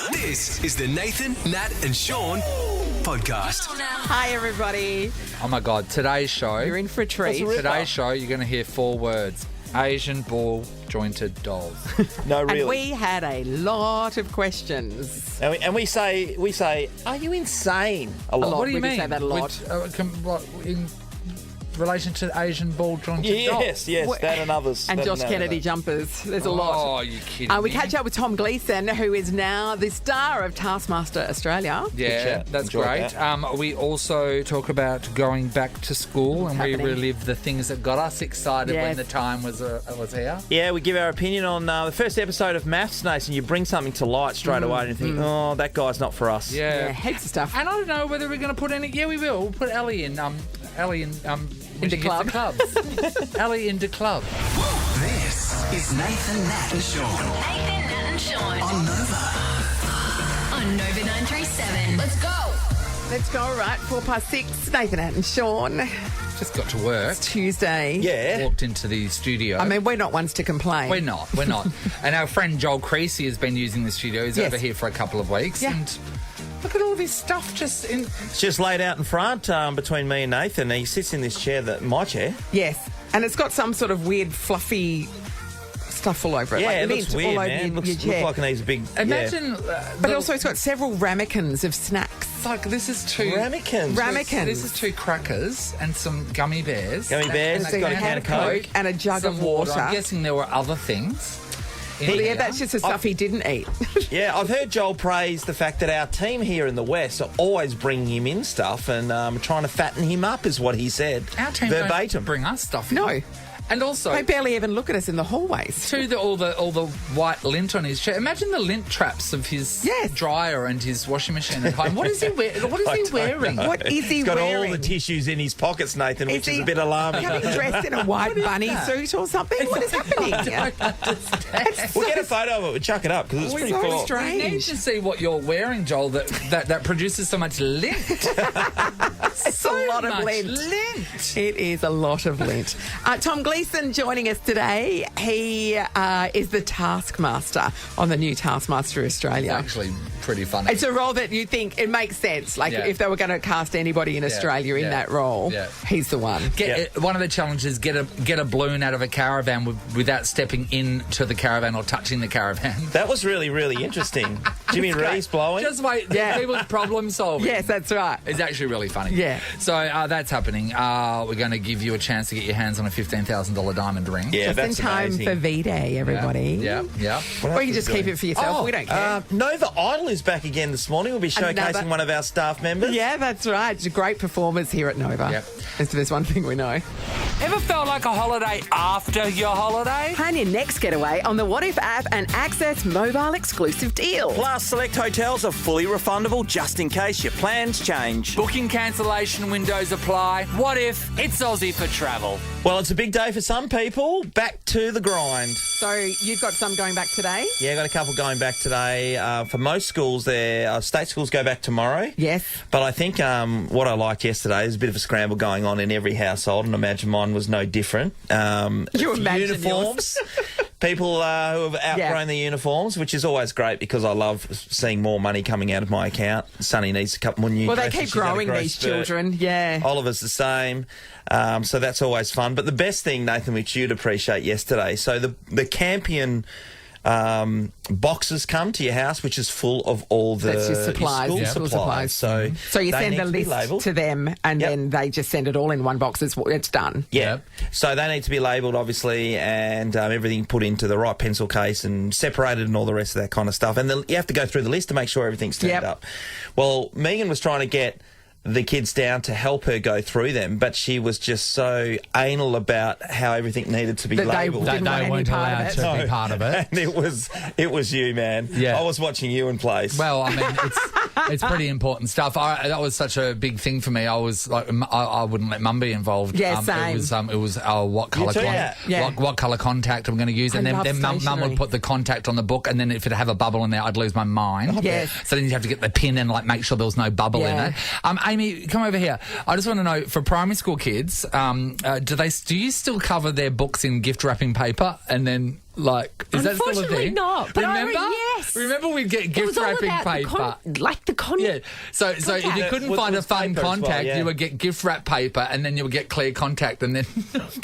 This is the Nathan, Nat and Sean podcast. Hi, everybody. Oh, my God. Today's show. You're in for a treat. Today's show, you're going to hear 4 words. Asian ball-jointed dolls. No, really. And we had a lot of questions. And we say, are you insane? A lot. What do you We do mean? say that a lot. In relation to Asian ball-jointed dolls? Yes, that and others. And That Josh Kennedy jumpers. There's a lot. Oh, you kidding We me? catch up with Tom Gleeson, who is now the star of Taskmaster Australia. Yeah, chat. that's Enjoyed great. that. We also talk about going back to school and we happening. relive the things that got us excited when Yes. the time was here. Yeah, we give our opinion on the first episode of Maths Nation. You bring something to light straight away and you think, oh, that guy's not for us. Yeah, heaps of stuff. And I don't know whether we're going to put any. Yeah, we will. We'll put Ellie in. Into club. Ellie into club. This is Nathan, Nat and Sean Nathan, Nat and Sean on Nova. on Nova 937. Let's go. Let's go, right? 6:04. Nathan and Sean. Just got to work. Tuesday. Yeah. Walked into the studio. I mean, we're not ones to complain. We're not. And our friend Joel Creasy has been using the studio. He's Yes. over here for a couple of weeks. Yeah. And look at all this stuff just in. It's just laid out in front between me and Nathan. He sits in this chair, my chair. Yes. And it's got some sort of weird, fluffy stuff all over it. Yeah, like it lint looks weird, all over man. your Looks chair. like it needs a big... Imagine. But also, it's got several ramekins of snacks. like this is 2 Ramekins. Ramekins. This is 2 crackers and some gummy bears. Gummy bears. So It's got a you can had of Coke. and a jug Some of water. I'm guessing there were other things. in Well, yeah, there. that's just the stuff he didn't eat. Yeah, I've heard Joel praise the fact that our team here in the West are always bringing him in stuff and trying to fatten him up, is what he said. Our team verbatim. don't bring us stuff in. No. And also, They barely even look at us in the hallways. to all the white lint on his chair. Imagine the lint traps of his Yes. dryer and his washing machine at home. What is he wearing? What I is he don't wearing? know. What is he He's got wearing? all the tissues in his pockets, Nathan, which is a bit alarming. Having dressed in a white bunny suit or something? What is happening? We'll get a photo of it. We'll chuck it up because it's pretty so cool. strange. We need to see what you're wearing, Joel, that produces so much lint. It's a lot of lint. It is a lot of lint. Tom Gleeson joining us today. He is the Taskmaster on the new Taskmaster Australia. Actually, pretty funny. It's a role that you think it makes sense. Like Yeah. if they were going to cast anybody in Australia in yeah, that role, yeah. he's the one. One of the challenges: get a balloon out of a caravan without stepping into the caravan or touching the caravan. That was really, really interesting. Jimmy Reeves blowing. Just wait. Yeah. People's problem solving. Yes, that's right. It's actually really funny. Yeah. So that's happening. We're going to give you a chance to get your hands on a $15,000 diamond ring. Yeah, Just in that's time amazing. for V-Day, everybody. Yeah. Or you can just keep it for yourself. Oh, We don't care. Nova Idol is back again this morning. We'll be showcasing Another- one of our staff members. Yeah, that's right. Great performers here at Nova. Yep. If there's one thing we know. Ever felt like a holiday after your holiday? Plan your next getaway on the What If app and access mobile exclusive deals. Plus, select hotels are fully refundable just in case your plans change. Booking cancellation windows apply. What if it's Aussie for travel? Well, it's a big day for some people. Back to the grind. So you've got some going back today? Yeah, got a couple going back today. For most schools, state schools go back tomorrow. Yes. But I think what I liked yesterday is a bit of a scramble going on in every household, and I imagine mine was no different. You imagine uniforms. People who have outgrown their uniforms, which is always great because I love seeing more money coming out of my account. Sonny needs a couple more new Well, they dresses. keep She's had a growing, growth these spurt. children. Yeah. Oliver's the same. So that's always fun. But the best thing, Nathan, which you'd appreciate yesterday, so the Campion boxes come to your house, which is full of all the That's your supplies, school yeah. School supplies. supplies. So you they send need the to be list labelled. to them and Yep. then they just send it all in one box. It's done. Yeah. So they need to be labelled, obviously, and everything put into the right pencil case and separated and all the rest of that kind of stuff. And you have to go through the list to make sure everything's turned Yep. up. Well, Megan was trying to get the kids down to help her go through them, but she was just so anal about how everything needed to be That they labelled. didn't want any part of it. to be part of it. And it was you, man. Yeah. I was watching you in place. Well, I mean, it's pretty important stuff. That was such a big thing for me. I was like, I wouldn't let Mum be involved. Yeah, same. It was what colour too, yeah. what colour contact I'm going to use, and I then love Mum would put the contact on the book, and then if it had a bubble in there, I'd lose my mind. Yes. So then you have to get the pin and make sure there was no bubble in it. Amy, come over here. I just want to know, for primary school kids, do you still cover their books in gift wrapping paper and then Like, is that still a Unfortunately thing? not, but remember? yes. Remember we'd get It gift was all wrapping about paper. the Yeah. So if you contact. couldn't Was- find a was fun paper as well, contact, yeah. you would get gift wrap paper, and then you would get clear contact, and then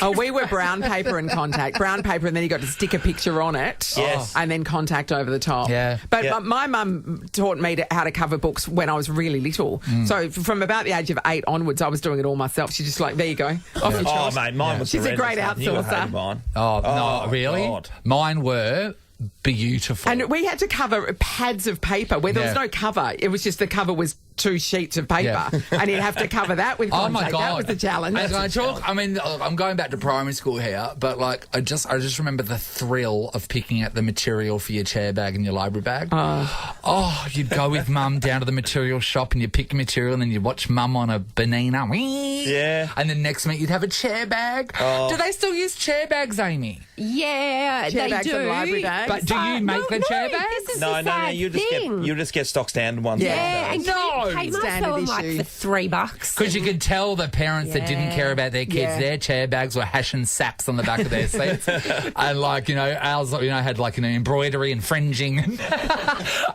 Oh, we were brown paper and contact. Brown paper, and then you got to stick a picture on it. Yes. And then contact over the top. Yeah. But Yeah. my mum taught me how to cover books when I was really little. So from about the age of 8 onwards, I was doing it all myself. She's just like, there you go. Off you Oh, trot. mate, mine was She's a horrendous, great mate. You outsourcer. hated mine. oh no, really? God. Mine were beautiful. And we had to cover pads of paper where there was Yeah. no cover. It was just the cover was 2 sheets of paper, Yeah. and you'd have to cover that with Oh contact. my god, That was the challenge. And I talk. I mean, I'm going back to primary school here, but like, I just remember the thrill of picking out the material for your chair bag and your library bag. Oh, you'd go with mum down to the material shop and you pick your material, and then you watch mum on a banana. Yeah. And then next minute you'd have a chair bag. Do they still use chair bags, Amy? Yeah, Chair they bags do. and library bags. But do you make the chair bags? This is No, the no, sad you thing. just get stock standard ones. Yeah, and these days. No, can you pay standard myself like issue. for $3? Because you could tell the parents that didn't care about their kids, Yeah. their chair bags were hashing saps on the back of their seats. And like, ours, had like, embroidery and fringing.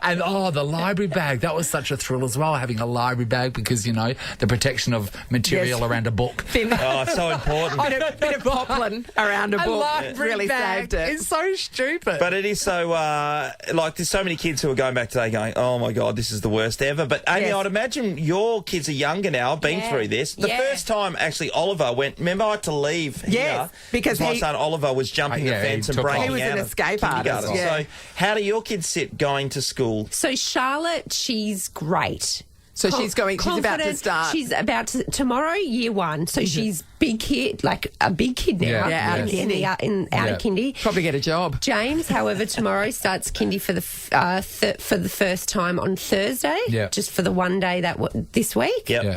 And the library bag, that was such a thrill as well, having a library bag because, the protection of material Yes. around a book. Thin. Oh, it's so important. And a bit of poplin around a book library really bag saved it. is so stupid. But it is so, there's so many kids who are going back today going, oh my God, this is the worst ever. But Amy, Yes. I'd imagine your kids are younger now, been Yeah. through this. The Yeah. first time, actually, Oliver went, remember I had to leave Yes, here because my he- son Oliver was jumping Yeah, the he fence and took off. breaking He was out an of escape kindergarten. artist, yeah. So how do your kids sit going to school? So Charlotte, she's great. So she's about to Confident. start. She's about to tomorrow, year 1. So she's big kid, like a big kid now. Yeah, out of kindy. Out Yeah. of kindy. Probably get a job. James, however, tomorrow starts kindy for the for the first time on Thursday. Yeah. Just for the one day this week. Yep. Yeah.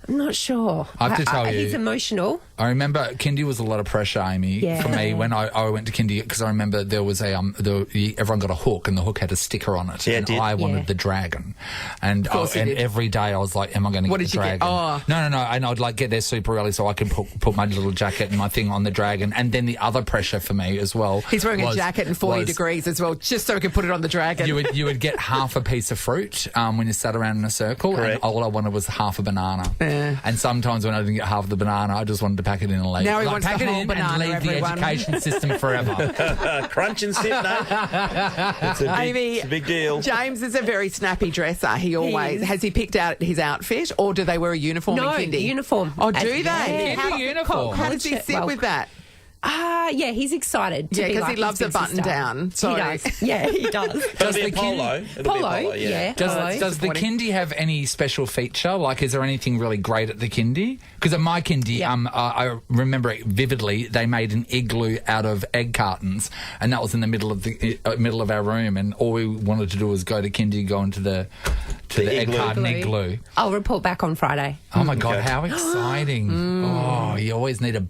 I'm not sure. I have to tell you- he's emotional. I remember kindy was a lot of pressure, Amy, Yeah. for me when I went to kindy, because I remember there was everyone got a hook and the hook had a sticker on it. Yeah, it and did. I wanted Yeah. the dragon. And, course you did. every day I was like, am I going to What get the did you get? dragon? Oh. No. And I'd like get there super early so I could put my little jacket and my thing on the dragon. And then the other pressure for me as well. He's wearing a jacket in 40 was- degrees as well, just so he can put it on the dragon. You would get half a piece of fruit when you sat around in a circle, Correct. and all I wanted was half a banana. And sometimes when I didn't get half of the banana, I just wanted to pack it in and leave. Now he wants pack the it whole in banana, and leave everyone. the education system forever. Crunch and sit, no? It's Amy, it's a big deal. James is a very snappy dresser. He always is. has. He picked out his outfit, or do they wear a uniform No, in kindy? uniform. Oh, do they? Yeah. Kindy uniform. How does he sit Well, with that? Yeah, he's excited. Yeah, be 'cause like he his loves a big button sister. down, so- He does. Yeah, he does. It'll be the a polo. It'll be a Polo, polo, yeah. Does the disappointing. kindy have any special feature? Like, is there anything really great at the kindy? Because at my kindy, Yeah. I remember it vividly. They made an igloo out of egg cartons, and that was in the middle of our room. And all we wanted to do was go to kindy, go into the egg igloo. carton igloo. I'll report back on Friday. Oh my God, Okay. how exciting! Oh, you always need a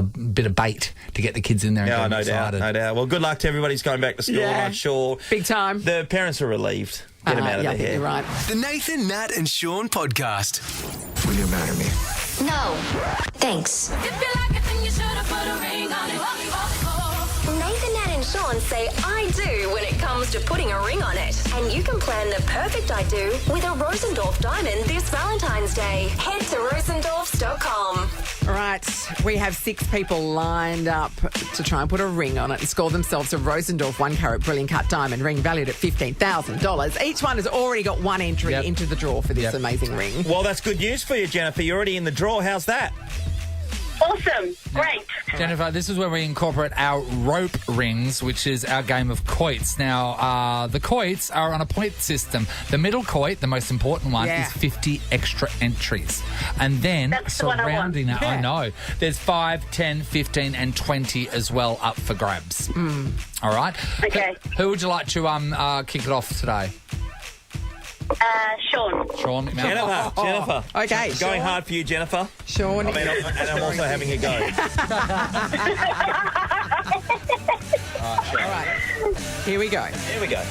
bit of bait to get the kids in there and Yeah, get them no doubt, excited. no doubt. Well, good luck to everybody who's going back to school. Yeah. I'm sure Big time. the parents are relieved. Get them out of yeah, I their think hair. you're right. The Nathan, Nat, and Sean podcast. Will you marry me? No. Thanks. If you like it, then you should have put a ring on it. Nathan, Nat, and Sean say I do when it comes to putting a ring on it. And you can plan the perfect I do with a Rosendorf diamond this Valentine's Day. Head to rosendorfs.com. All right, we have 6 people lined up to try and put a ring on it and score themselves a Rosendorf 1-carat brilliant cut diamond ring valued at $15,000. Each one has already got one entry Yep. into the draw for this Yep. amazing ring. Well, that's good news for you, Jennifer. You're already in the draw. How's that? Awesome. Great. Jennifer, this is where we incorporate our rope rings, which is our game of quoits. Now, the quoits are on a point system. The middle quoit, the most important one, Yeah. is 50 extra entries. And then That's the one I want. surrounding that, I Yeah. know, there's 5, 10, 15 and 20 as well up for grabs. All right? Okay. Who would you like to kick it off today? Sean. Sean? Jennifer. Okay, Going Sean. hard for you, Jennifer. Sean. I mean, and I'm also having a go. All right, here we go. Here we go.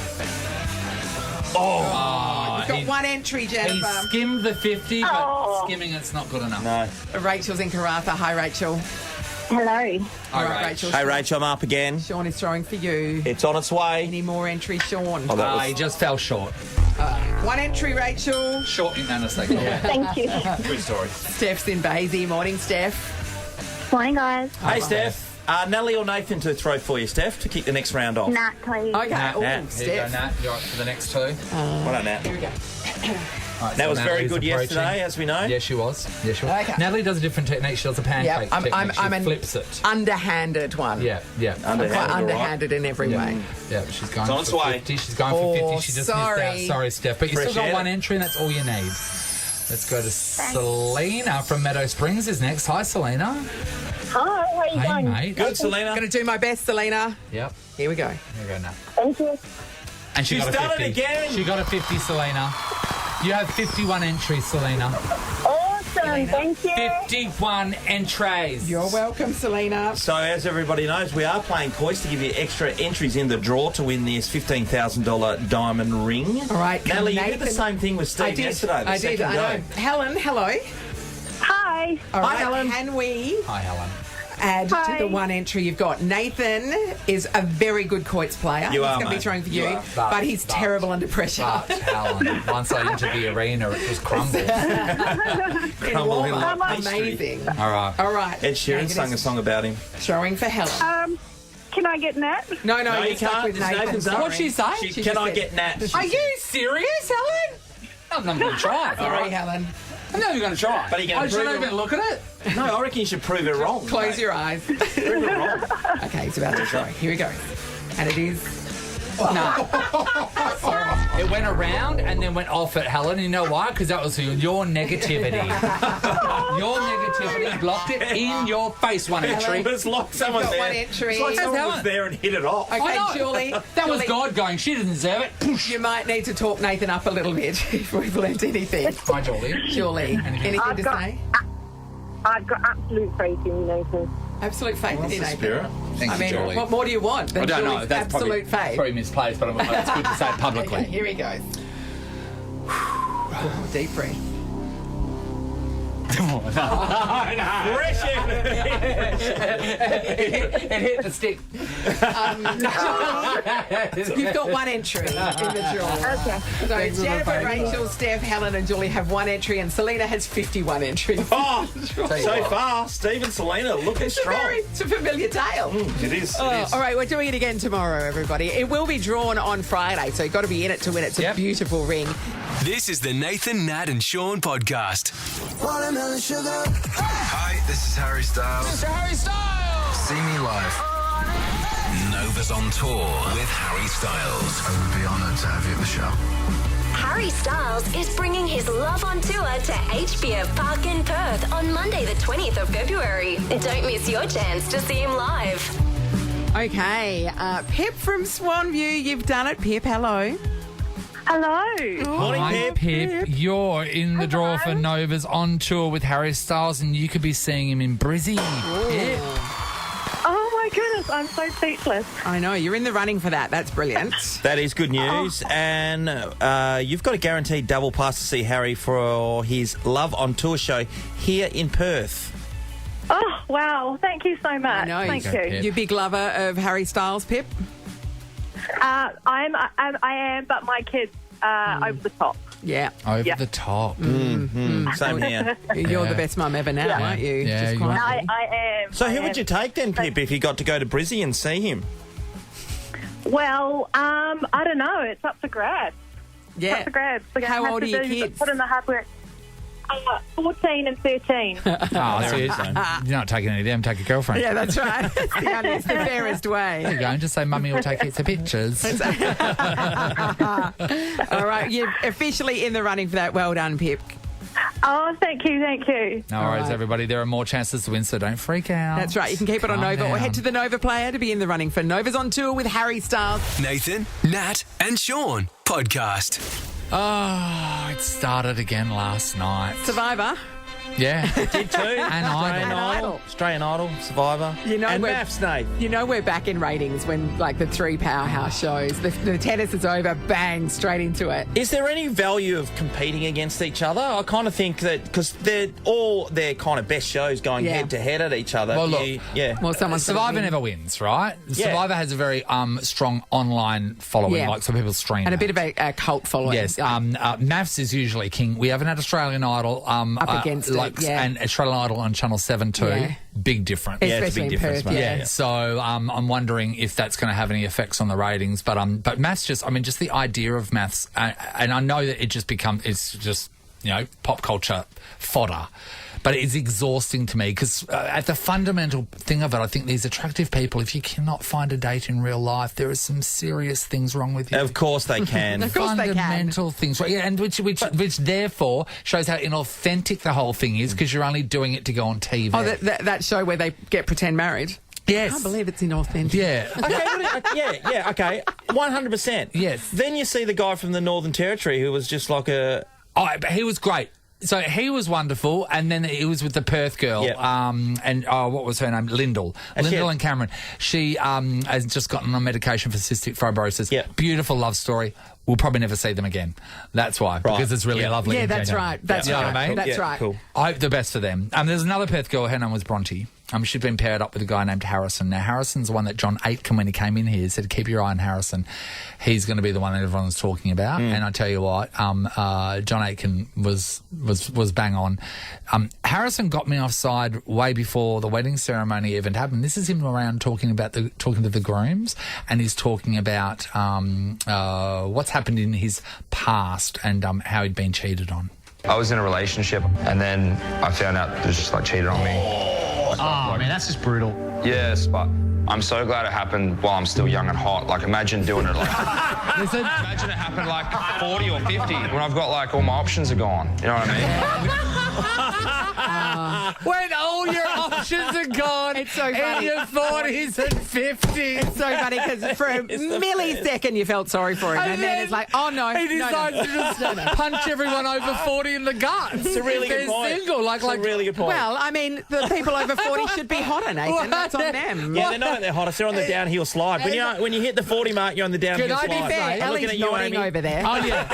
You've got one entry, He Jennifer. skimmed the 50, but Oh. skimming it's not good enough. No. Rachel's in Karatha. Hi, Rachel. Hello. All right, Rachel. Hey, Rachel, I'm up again. Sean is throwing for you. It's on its way. Any more entries, Sean? Oh, that was- He just fell short. One entry, Rachel. Short in that mistake. Yeah. Thank you. Good story. Steph's in Basie. Morning, Steph. Morning, guys. Hey, Steph. Nelly or Nathan to throw for you, Steph, to kick the next round off? Nat, please. Okay. Nat, Oh, Nat. Here you go, Steph. Nat. You're up for the next two. Well done, Nat. Here we go. All right, That so was very Natalie's good approaching. yesterday, as we know. Yeah, she was. Yeah, she was. Okay. Natalie does a different technique. She does a pancake Yeah, technique. She an flips it. underhanded one. Yeah, yeah. Quite Underhanded, all right. underhanded in every way. Yeah, she's going on its for way. 50. She's going for 50. She just missed sorry. out. Sorry, Steph. But you still got Appreciate one it. entry, and that's all you need. Let's go to Selena from Meadow Springs is next. Hi, Selena. Hi, how are you Hey, going? mate. Good, Selena. Going to do my best, Selena. Yep. Here we go. Here we go, Nat. Thank you. And she She's got a done 50. it again. She got a 50, Selena. You have 51 entries, Selena. Awesome, thank you. 51 entries. You're welcome, Selena. So, as everybody knows, we are playing Coist to give you extra entries in the draw to win this $15,000 diamond ring. All right, Natalie, you did the Nathan- same thing with Steve yesterday. I did. I know. Helen, hello. Hi. All right, Helen. can we Hi, Helen. add to Hi. the one entry you've got? Nathan is a very good quoits player. You he's are, going to be mate. throwing for You you, are. but he's terrible under pressure. But, Helen, once I entered the arena, it just crumbled. Crumble in Warm-up, like pastry. amazing. All right. All right. Ed Sheeran Nathan sung a is song about him. Throwing for Helen. Can I get Nat? No, No, you're you stuck can't. with It's Nathan. Nathan's up. Sorry. What'd she say? She Can just I said- get Nat? Are you serious, Helen? I'm not going to try. Sorry, Helen. I'm not even going to try. But are you gonna I shouldn't prove it? even look at it. No, I reckon you should prove it wrong. Close mate. your eyes. Prove it wrong. Okay, he's about to throw. Here we go. And it is... No. It went around and then went off at Helen. You know why? Because that was your negativity. Your negativity blocked it in your face. One entry. It was like someone got there. one entry. It's like someone Helen. was there and hit it off. Okay, I know. Julie. That was Julie, God going. She didn't deserve it. You might need to talk Nathan up a little bit if we've learnt anything. Hi, Julie. Julie, anything I've to got- say? I've got absolute faith in you, Nathan. Absolute faith in you, Nathan. Spirit. Thank I you, mean, Julie. what more do you want than I don't know. Julie's That's absolute faith? probably misplaced, but it's good to say it publicly. Okay, here he goes. Deep breath. Fresh air. It hit the stick. You've got one entry in the draw. Okay. So Jennifer, Rachel, Steph, Helen and Julie have one entry and Selena has 51 entries. Oh, so far, Steve and Selena looking strong. It's a familiar tale. It is. Oh, It is. all right, we're doing it again tomorrow, everybody. It will be drawn on Friday, so you've got to be in it to win it. It's a Yep. beautiful ring. This is the Nathan, Nat and Sean podcast. Hi, this is Harry Styles. Mr. Harry Styles. See me live. Nova's on tour with Harry Styles. I would be honoured to have you at the show. Harry Styles is bringing his love on tour to HBF Park in Perth on Monday, the 20th of February. Don't miss your chance to see him live. Okay, Pip from Swanview, you've done it. Pip, hello. Hello. Morning, Hi, Pip. Pip. You're in the draw for Nova's on tour with Harry Styles, and you could be seeing him in Brizzy. Pip. Oh my goodness, I'm so speechless. I know, you're in the running for that. That's brilliant. That is good news. And you've got a guaranteed double pass to see Harry for his Love on Tour show here in Perth. Oh wow, thank you so much. I know. Thank Okay, you. Pip. You a big lover of Harry Styles, Pip? I am, but my kids over the top. Yeah. Over Yeah. the top. Same here. You're Yeah. the best mum ever now, Yeah. aren't you? Yeah, Just you quietly. I am. So I who am. would you take then, Pip, if you got to go to Brizzy and see him? Well, I don't know. It's up to grad. Yeah. Up to grad. So How have old to are your do- kids? Put in the hard work. 14 and 13. Oh, so you're not taking any of them. Take a girlfriend. Yeah, that's right. It's the fairest There way. you go. And just say, Mummy will take heaps of pictures. All right, you're officially in the running for that. Well done, Pip. Oh, thank you, thank you. No worries, right. everybody. There are more chances to win, so don't freak out. That's right. You can keep it on Calm Nova or head down. to the Nova player to be in the running for Nova's on tour with Harry Styles. Nathan, Nat and Sean podcast. Oh, it started again last night. Survivor. Yeah. Did too. And Idol. Australian Idol, Survivor. And we're- Maths, Nate. You know we're back in ratings when, like, the 3 powerhouse shows, the tennis is over, bang, straight into it. Is there any value of competing against each other? I kind of think that because they're all their kind of best shows going Yeah. head to head at each other. Well, look, Well, someone's gonna Survivor win. never wins, right? Yeah. Survivor has a very strong online following, Yeah. like some people stream And a that. bit of a cult following. Yes, Yeah. Maths is usually king. We have an Australian Idol Up against it, yeah. and Australian Idol on Channel 7 too. Yeah. Big difference. Yeah, it's a Especially big in difference, Perth, mate. yeah. Yeah, so I'm wondering if that's going to have any effects on the ratings. But Maths just the idea of Maths, and I know that it's just pop culture fodder. But it's exhausting to me because at the fundamental thing of it, I think these attractive people, if you cannot find a date in real life, there are some serious things wrong with you. Of course they can. Of course they can. Fundamental things, right? Yeah, and which therefore shows how inauthentic the whole thing is because you're only doing it to go on TV. Oh, that show where they get pretend married. Yes. I can't believe it's inauthentic. Yeah. Okay, okay, 100%. Yes. Then you see the guy from the Northern Territory who was just like a... Oh, but he was great. So he was wonderful, and then he was with the Perth girl, Yep. and what was her name? Lyndall and Cameron. She has just gotten on medication for cystic fibrosis. Yep. Beautiful love story. We'll probably never see them again. That's why, because it's really lovely. Yeah, and that's genuine. right. That's You know right. what I mean? That's Yeah, right. cool. I hope the best for them. There's another Perth girl. Her name was Bronte. She'd been paired up with a guy named Harrison. Now, Harrison's the one that John Aitken, when he came in here, said, keep your eye on Harrison. He's going to be the one that everyone's talking about. And I tell you what, John Aitken was bang on. Harrison got me offside way before the wedding ceremony even happened. This is him around talking to the grooms, and he's talking about what's happened in his past and how he'd been cheated on. I was in a relationship and then I found out it was just like cheated on me. Oh, man, that's just brutal. Yes, but I'm so glad it happened while I'm still young and hot. Like, imagine doing it like... Imagine it happened like 40 or 50 when I've got like all my options are gone. You know what I mean? When all your options are gone, It's so funny. in your 40s and 50s. It's so funny because for a millisecond you felt sorry for him, and then it's like, oh no, he decides to just punch everyone over 40 in the gut. It's a really good point. Single, It's a really good point. Well, I mean, the people over 40 should be hotter, Nathan. That's on them. Yeah, they're not at their hottest. They're on the downhill slide. When you hit the 40 mark, you're on the downhill Can I slide. be fair? I'm looking Ellie's at you, nodding Amy. over there. Oh, yeah.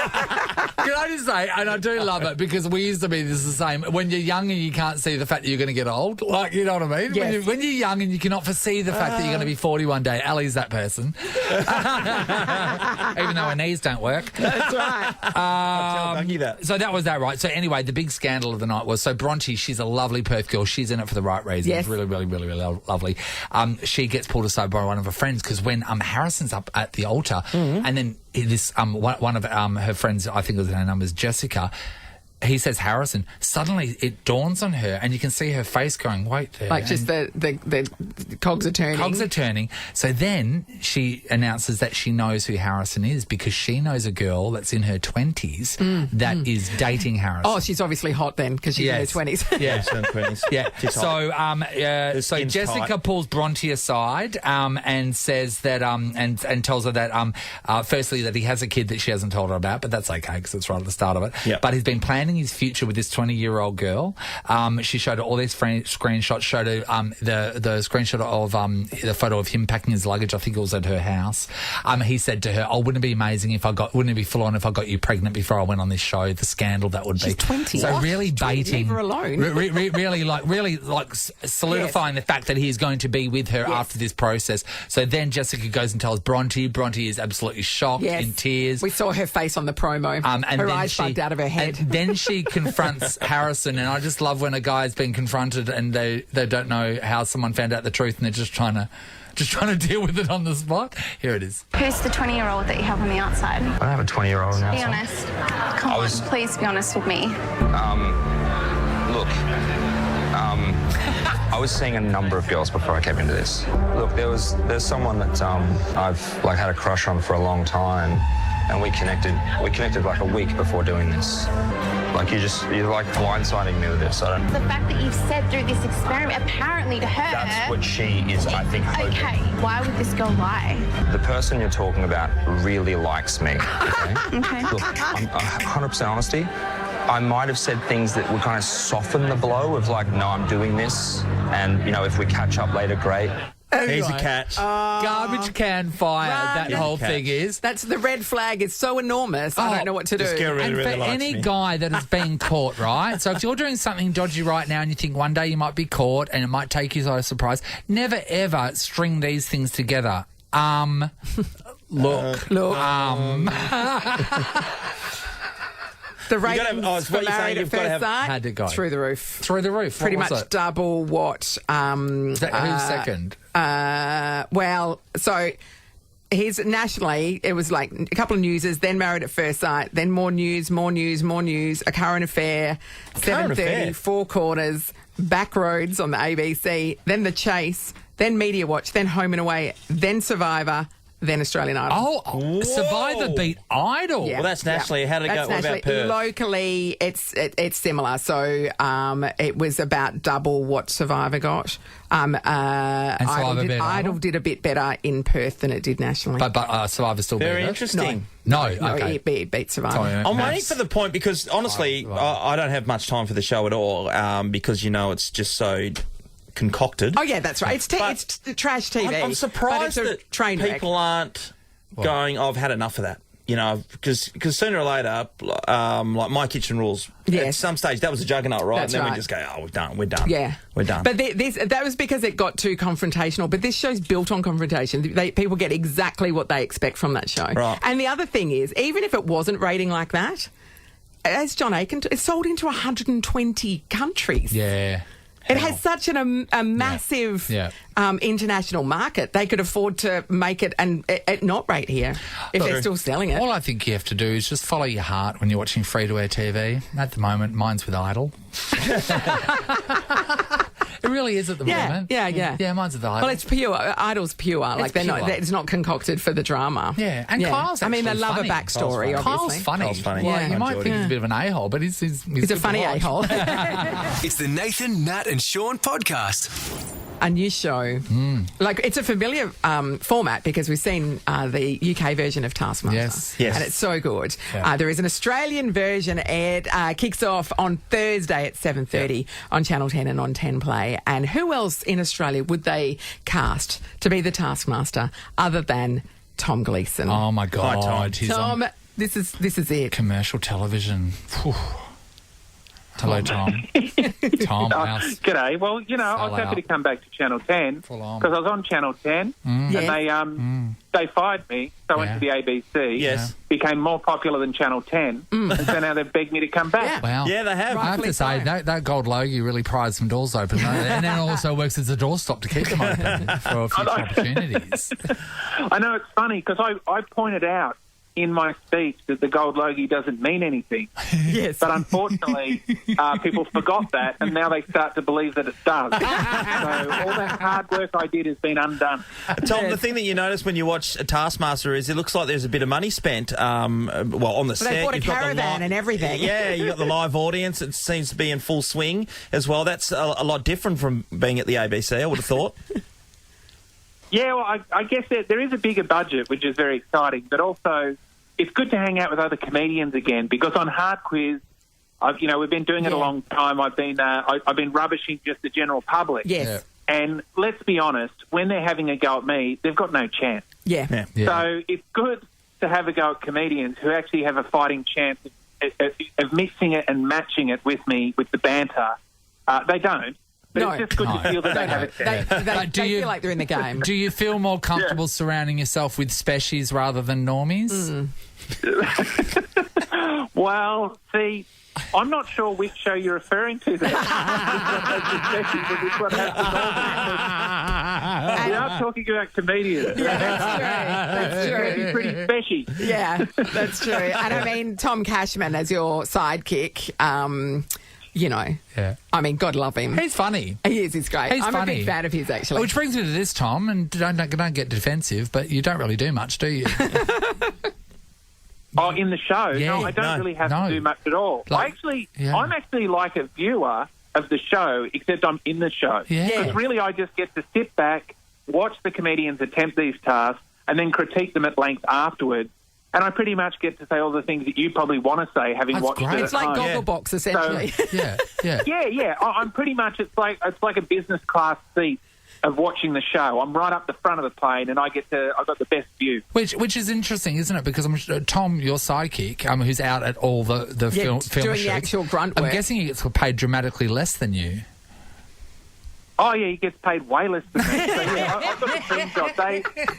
Can I just say, and I do love it because we used to be the same. When you're young and you can't see the fact that you're going to get old, like, you know what I mean? Yes. When you're young and you cannot foresee the fact that you're going to be 40 one day, Ellie's that person. Even though her knees don't work. That's right. Tell Dougie that. So that was that, right? So anyway, the big scandal of the night was, so Bronte, she's a lovely Perth girl. She's in it for the right reasons. Yes. Really, really, really, really lovely. She gets pulled aside by one of her friends because when Harrison's up at the altar and then this one of her friends, I think her name was Jessica, he says Harrison. Suddenly it dawns on her, and you can see her face going, wait there. Like just the cogs are turning. Cogs are turning. So then she announces that she knows who Harrison is because she knows a girl that's in her 20s that is dating Harrison. Oh, she's obviously hot then because she's in her 20s. Yeah. Yeah. She's hot. So skin's Jessica tight. pulls Bronte aside and says that and tells her that firstly that he has a kid that she hasn't told her about, but that's okay because it's right at the start of it. Yep. But he's been planning his future with this 20-year-old girl. She showed her all these screenshots. Showed her the screenshot of the photo of him packing his luggage. I think it was at her house. He said to her, "Oh, wouldn't it be amazing wouldn't it be full on if I got you pregnant before I went on this show? The scandal that would be." She's 20. So What? really baiting. Leave her alone. really solidifying the fact that he's going to be with her after this process. So then Jessica goes and tells Bronte. Bronte is absolutely shocked, in tears. We saw her face on the promo. And her then eyes bugged out of her head. And then she confronts Harrison, and I just love when a guy's been confronted and they don't know how someone found out the truth, and they're just trying to deal with it on the spot. Here it is. Who's the 20-year-old that you have on the outside? I don't have a 20-year-old now. Be honest. Come on, please be honest with me. Look, I was seeing a number of girls before I came into this. Look, there's someone that I've had a crush on for a long time, and we connected like a week before doing this. Like you're like blindsiding me with this. I don't. The fact that you've said through this experiment apparently to her. That's what she is, I think, hoping. Okay, why would this girl lie? The person you're talking about really likes me. Okay. Okay. Look, I'm 100% honesty. I might have said things that would kind of soften the blow of like, no, I'm doing this, and if we catch up later, great. Here's a catch. Garbage can fire, that whole thing is. That's the red flag is so enormous. I don't know what to do. This girl really, And really for likes any me. guy that is being caught, right? So if you're doing something dodgy right now and you think one day you might be caught and it might take you by surprise, never ever string these things together. Look. The ratings for Married at First Sight, had to go through the roof. Through the roof. Pretty What was much it? double what... Who's second? So he's nationally, it was like a couple of newses, then Married at First Sight, then more news, A Current Affair, 7:30, Four Corners, Backroads on the ABC, then The Chase, then Media Watch, then Home and Away, then Survivor, then Australian Idol. Oh, Survivor beat Idol. Yeah. Well, that's nationally. How did it go? What about Perth? Locally, it's similar. So it was about double what Survivor got. Idol did a bit better in Perth than it did nationally. But Survivor still beat it? Very interesting. No, okay. It beat Survivor. Sorry, I'm waiting for the point because, honestly, I don't have much time for the show at all because, it's just so concocted. Oh, yeah, that's right. It's trash TV. I'm surprised but it's a that train wreck. people aren't going, I've had enough of that. Because sooner or later, like My Kitchen Rules, at some stage, that was a juggernaut, right? That's and then right. we just go, we're done. Yeah. We're done. But that was because it got too confrontational. But this show's built on confrontation. People get exactly what they expect from that show. Right. And the other thing is, even if it wasn't rating like that, as John Aiken, it's sold into 120 countries. Yeah. It has such a massive international market. They could afford to make it and it not rate here if they're still selling it. All I think you have to do is just follow your heart when you're watching free-to-air TV. At the moment, mine's with Idol. It really is at the moment. Yeah, mine's with Idol. Well, it's pure. Idol's pure. Like pure. it's not concocted for the drama. Yeah, and Kyle's I mean, they actually love funny. a backstory, obviously. Kyle's funny. Kyle's funny. Well, Yeah. you might think him. he's a bit of an a-hole, but he's He's a funny a-hole. It's the Nathan, Nat and Sean podcast. A new show. Like, it's a familiar format because we've seen the UK version of Taskmaster. Yes. And it's so good. Yeah. There is an Australian version. It kicks off on Thursday at 7:30 on Channel 10 and on 10 Play. And who else in Australia would they cast to be the Taskmaster other than Tom Gleeson? Oh, my God. Hi, He's on Tom, this is it. commercial television. Whew. Hello, Tom. Tom, house. G'day. Well, I was happy to come back to Channel 10 because I was on Channel 10 and they fired me, so I went to the ABC. Yes. Became more popular than Channel 10, and so now they've begged me to come back. Wow. Yeah, they have. I have to say, that gold logo really pries some doors open. And then also works as a doorstop to keep them open for future opportunities. I know, it's funny because I pointed out in my speech that the gold logie doesn't mean anything. Yes. But unfortunately, people forgot that, and now they start to believe that it does. So all that hard work I did has been undone. Tom, the thing that you notice when you watch a Taskmaster is it looks like there's a bit of money spent, on the set. They bought a You've got the caravan and everything. Yeah, you got the live audience. It seems to be in full swing as well. That's a lot different from being at the ABC, I would have thought. Yeah, well, I guess there is a bigger budget, which is very exciting, but also it's good to hang out with other comedians again because on Hard Quiz, we've been doing it a long time. I've been rubbishing just the general public. Yes. Yeah. And let's be honest, when they're having a go at me, they've got no chance. Yeah. So it's good to have a go at comedians who actually have a fighting chance of mixing it and matching it with me with the banter. They don't. But it's just good to feel that they have it there. They feel like they're in the game. Do you feel more comfortable surrounding yourself with species rather than normies? Well, see, I'm not sure which show you're referring to there. We are talking about comedians. Yeah, that's true. It's pretty special. Yeah, that's true. And I mean, Tom Cashman as your sidekick, I mean, God love him. He's funny. He is. He's great. I'm funny. a big fan of his, actually. Which brings me to this, Tom, and don't get defensive, but you don't really do much, do you? Oh, in the show? Yeah, no, I don't really have to do much at all. Like, I'm actually like a viewer of the show, except I'm in the show. Because really I just get to sit back, watch the comedians attempt these tasks, and then critique them at length afterwards. and I pretty much get to say all the things that you probably want to say, having watched it. It's like Gogglebox, essentially. Yeah. I'm pretty much. It's like a business class seat of watching the show. I'm right up the front of the plane, and I've got the best view. Which is interesting, isn't it? Because Tom, your sidekick, who's out at all the film doing shoots, the actual grunt work. I'm guessing he gets paid dramatically less than you. Oh, yeah, he gets paid way less than me. So, yeah, I've got a dream job.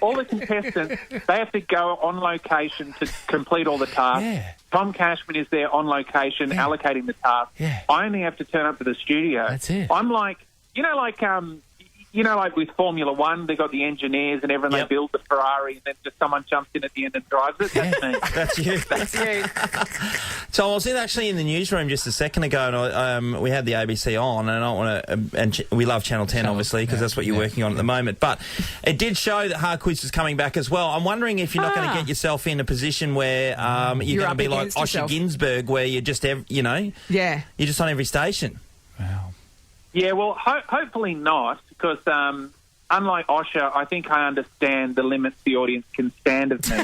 All the contestants, they have to go on location to complete all the tasks. Yeah. Tom Cashman is there on location allocating the tasks. Yeah. I only have to turn up to the studio. That's it. I'm like with Formula One, they got the engineers and everyone, they build the Ferrari, and then just someone jumps in at the end and drives it. That's me. That's you. That's you. So I was actually in the newsroom just a second ago, and we had the ABC on, and I don't want to. And we love Channel 10, obviously, because that's what you're working on at the moment. But it did show that Hard Quiz is coming back as well. I'm wondering if you're not going to get yourself in a position where you're going to be like Osher Ginsberg, where you're just, you're just on every station. Wow. Yeah, well, hopefully not, because unlike Osher, I think I understand the limits the audience can stand of me.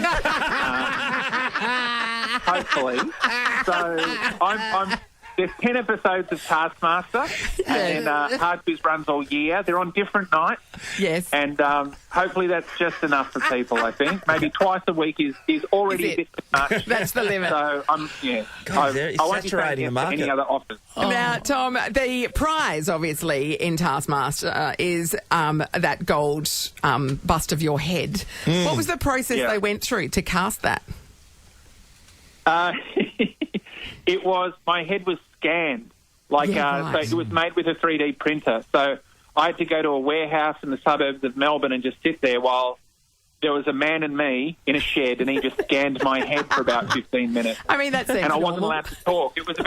Hopefully. So there's 10 episodes of Taskmaster, and then Hard Quiz runs all year. They're on different nights. Yes. And hopefully that's just enough for people, I think. Maybe twice a week is already a bit too much. That's the limit. So, I won't be saying yes to any other offers. Now, Tom, the prize, obviously, in Taskmaster is that gold bust of your head. What was the process they went through to cast that? My head was scanned. So it was made with a 3D printer. So I had to go to a warehouse in the suburbs of Melbourne and just sit there while there was a man and me in a shed, and he just scanned my head for about 15 minutes. I mean, that seems and I wasn't allowed to talk. It was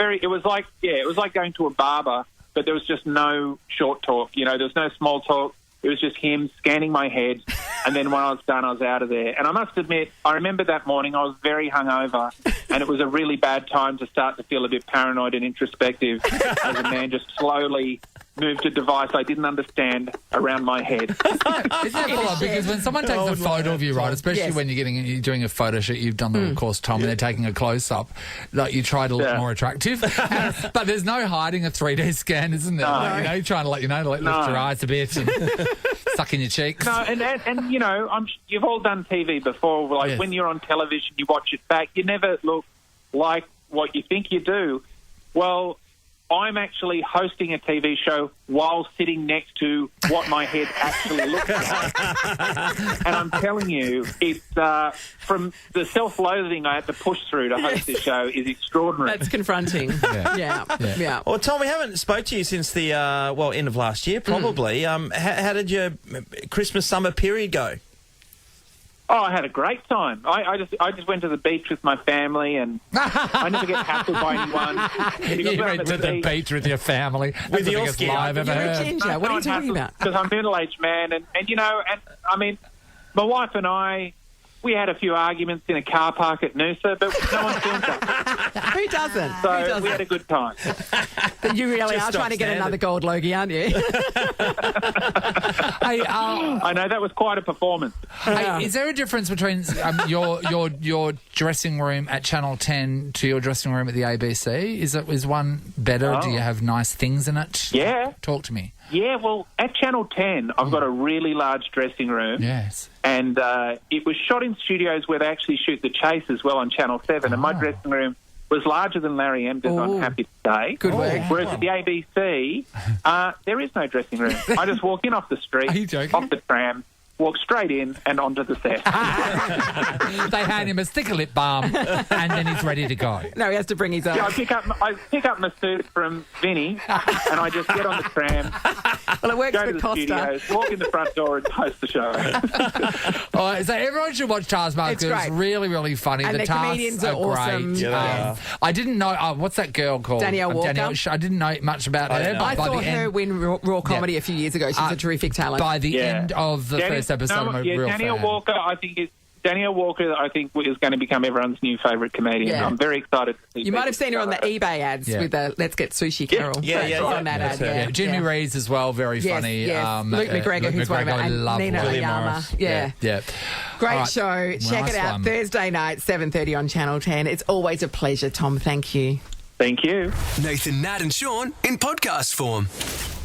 like going to a barber, but there was just no short talk. There was no small talk. It was just him scanning my head, and then when I was done, I was out of there. And I must admit, I remember that morning I was very hungover, and it was a really bad time to start to feel a bit paranoid and introspective as a man just slowly moved a device I didn't understand around my head. Isn't that full on? Because when someone takes a photo of you, right, especially when you're doing a photo shoot, you've done the course, Tom, and they're taking a close-up, like you try to look more attractive. But there's no hiding a 3D scan, isn't there? No. Like, you're trying to lift your eyes a bit and suck in your cheeks. No, and you've all done TV before. Like when you're on television, you watch it back, you never look like what you think you do. Well, I'm actually hosting a TV show while sitting next to what my head actually looks like. And I'm telling you, it's from the self-loathing I had to push through to host this show is extraordinary. That's confronting. Yeah. Well, Tom, we haven't spoke to you since the end of last year, probably. How did your Christmas summer period go? Oh, I had a great time. I just went to the beach with my family, and I never get hassled by anyone. You went to the beach with your family. That's the biggest lie I've ever heard. Ginger, what are you talking about? Because I'm a middle-aged man, and I mean, my wife and I, we had a few arguments in a car park at Noosa, but no one filmed us. Who doesn't? So we had a good time. But you really are trying to get another gold Logie, aren't you? Hey, I know, that was quite a performance. Hey, is there a difference between your dressing room at Channel 10 to your dressing room at the ABC? Is one better? Oh. Do you have nice things in it? Yeah. Talk to me. Yeah, well, at Channel 10, I've got a really large dressing room. Yes. And it was shot in studios where they actually shoot The Chase as well on Channel 7. And my dressing room was larger than Larry Emder's, I'm happy to say. Good work. Whereas at the ABC, there is no dressing room. I just walk in off the street, off the tram, walk straight in and onto the set. They hand him a sticker lip balm and then he's ready to go. No, he has to bring his own. Yeah, I pick up my suit from Vinny and I just get on the tram, well, it works go for to the Costa. studios, walk in the front door and host the show. All right, so everyone should watch Taskmaster. It's really, really funny. And the tasks comedians are awesome. great. Yeah, I didn't know, what's that girl called? Danielle Walker. I didn't know much about her. But I by saw the her end, win Raw Comedy a few years ago. She's a terrific talent. by the end of the first episode, I'm a real Danielle fan. Walker, I think, is Danielle Walker, I think, is going to become everyone's new favourite comedian. Yeah. I'm very excited to see You might have seen her on the eBay ads with the Let's Get Sushi Carol. On that ad, Yeah, Jimmy Reeves as well, very funny. Yes. Luke McGregor, who's one of our, and Nina Oyama. Yeah. Great Right. show. Check Nice it out one. Thursday night, 7:30 on Channel 10. It's always a pleasure, Tom. Thank you. Thank you. Nathan, Nat and Sean in podcast form.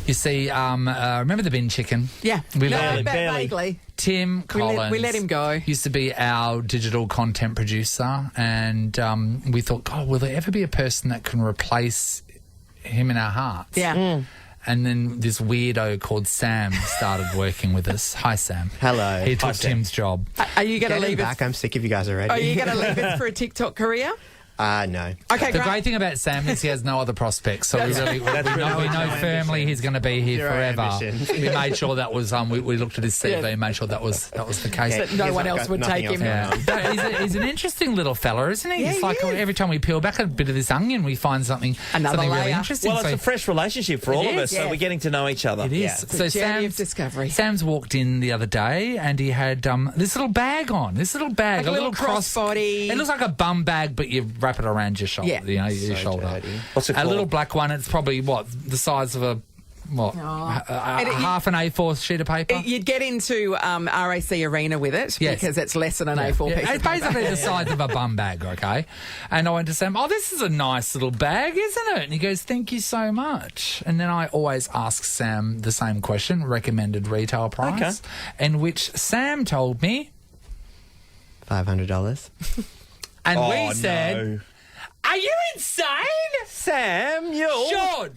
You see, remember the bin chicken? Yeah. Vaguely. Tim Collins. We let him go. Used to be our digital content producer, and we thought, God, will there ever be a person that can replace him in our hearts? Yeah. And then this weirdo called Sam started working with us. Hi, Sam. Hello. He took Tim's job. Are you going to leave back? I'm sick of you guys already. Are you going to leave it for a TikTok career? No. Okay, the great thing about Sam is he has no other prospects, so we know firmly he's going to be here forever. We made sure that was we looked at his CV, and made sure that was the case. That no one else would take him. He's an interesting little fella, isn't he? Yeah, it's like every time we peel back a bit of this onion, we find something really interesting. Well, it's a fresh relationship for all of us, so we're getting to know each other. It is. Yeah. So journey of discovery. Sam's walked in the other day, and he had this little bag on. This little bag, like a little crossbody. It looks like a bum bag, but you wrap it around your shoulder. Yeah. Your shoulder. dirty. What's it a called? little black one. It's probably the size of a half an A4 sheet of paper. You'd get into RAC Arena with it because it's less than an A4 piece. It's basically the size of a bum bag, okay? And I went to Sam, this is a nice little bag, isn't it? And he goes, thank you so much. And then I always ask Sam the same question, recommended retail price, in which Sam told me $500. And we said, no. Are you insane? Samuel. Sean.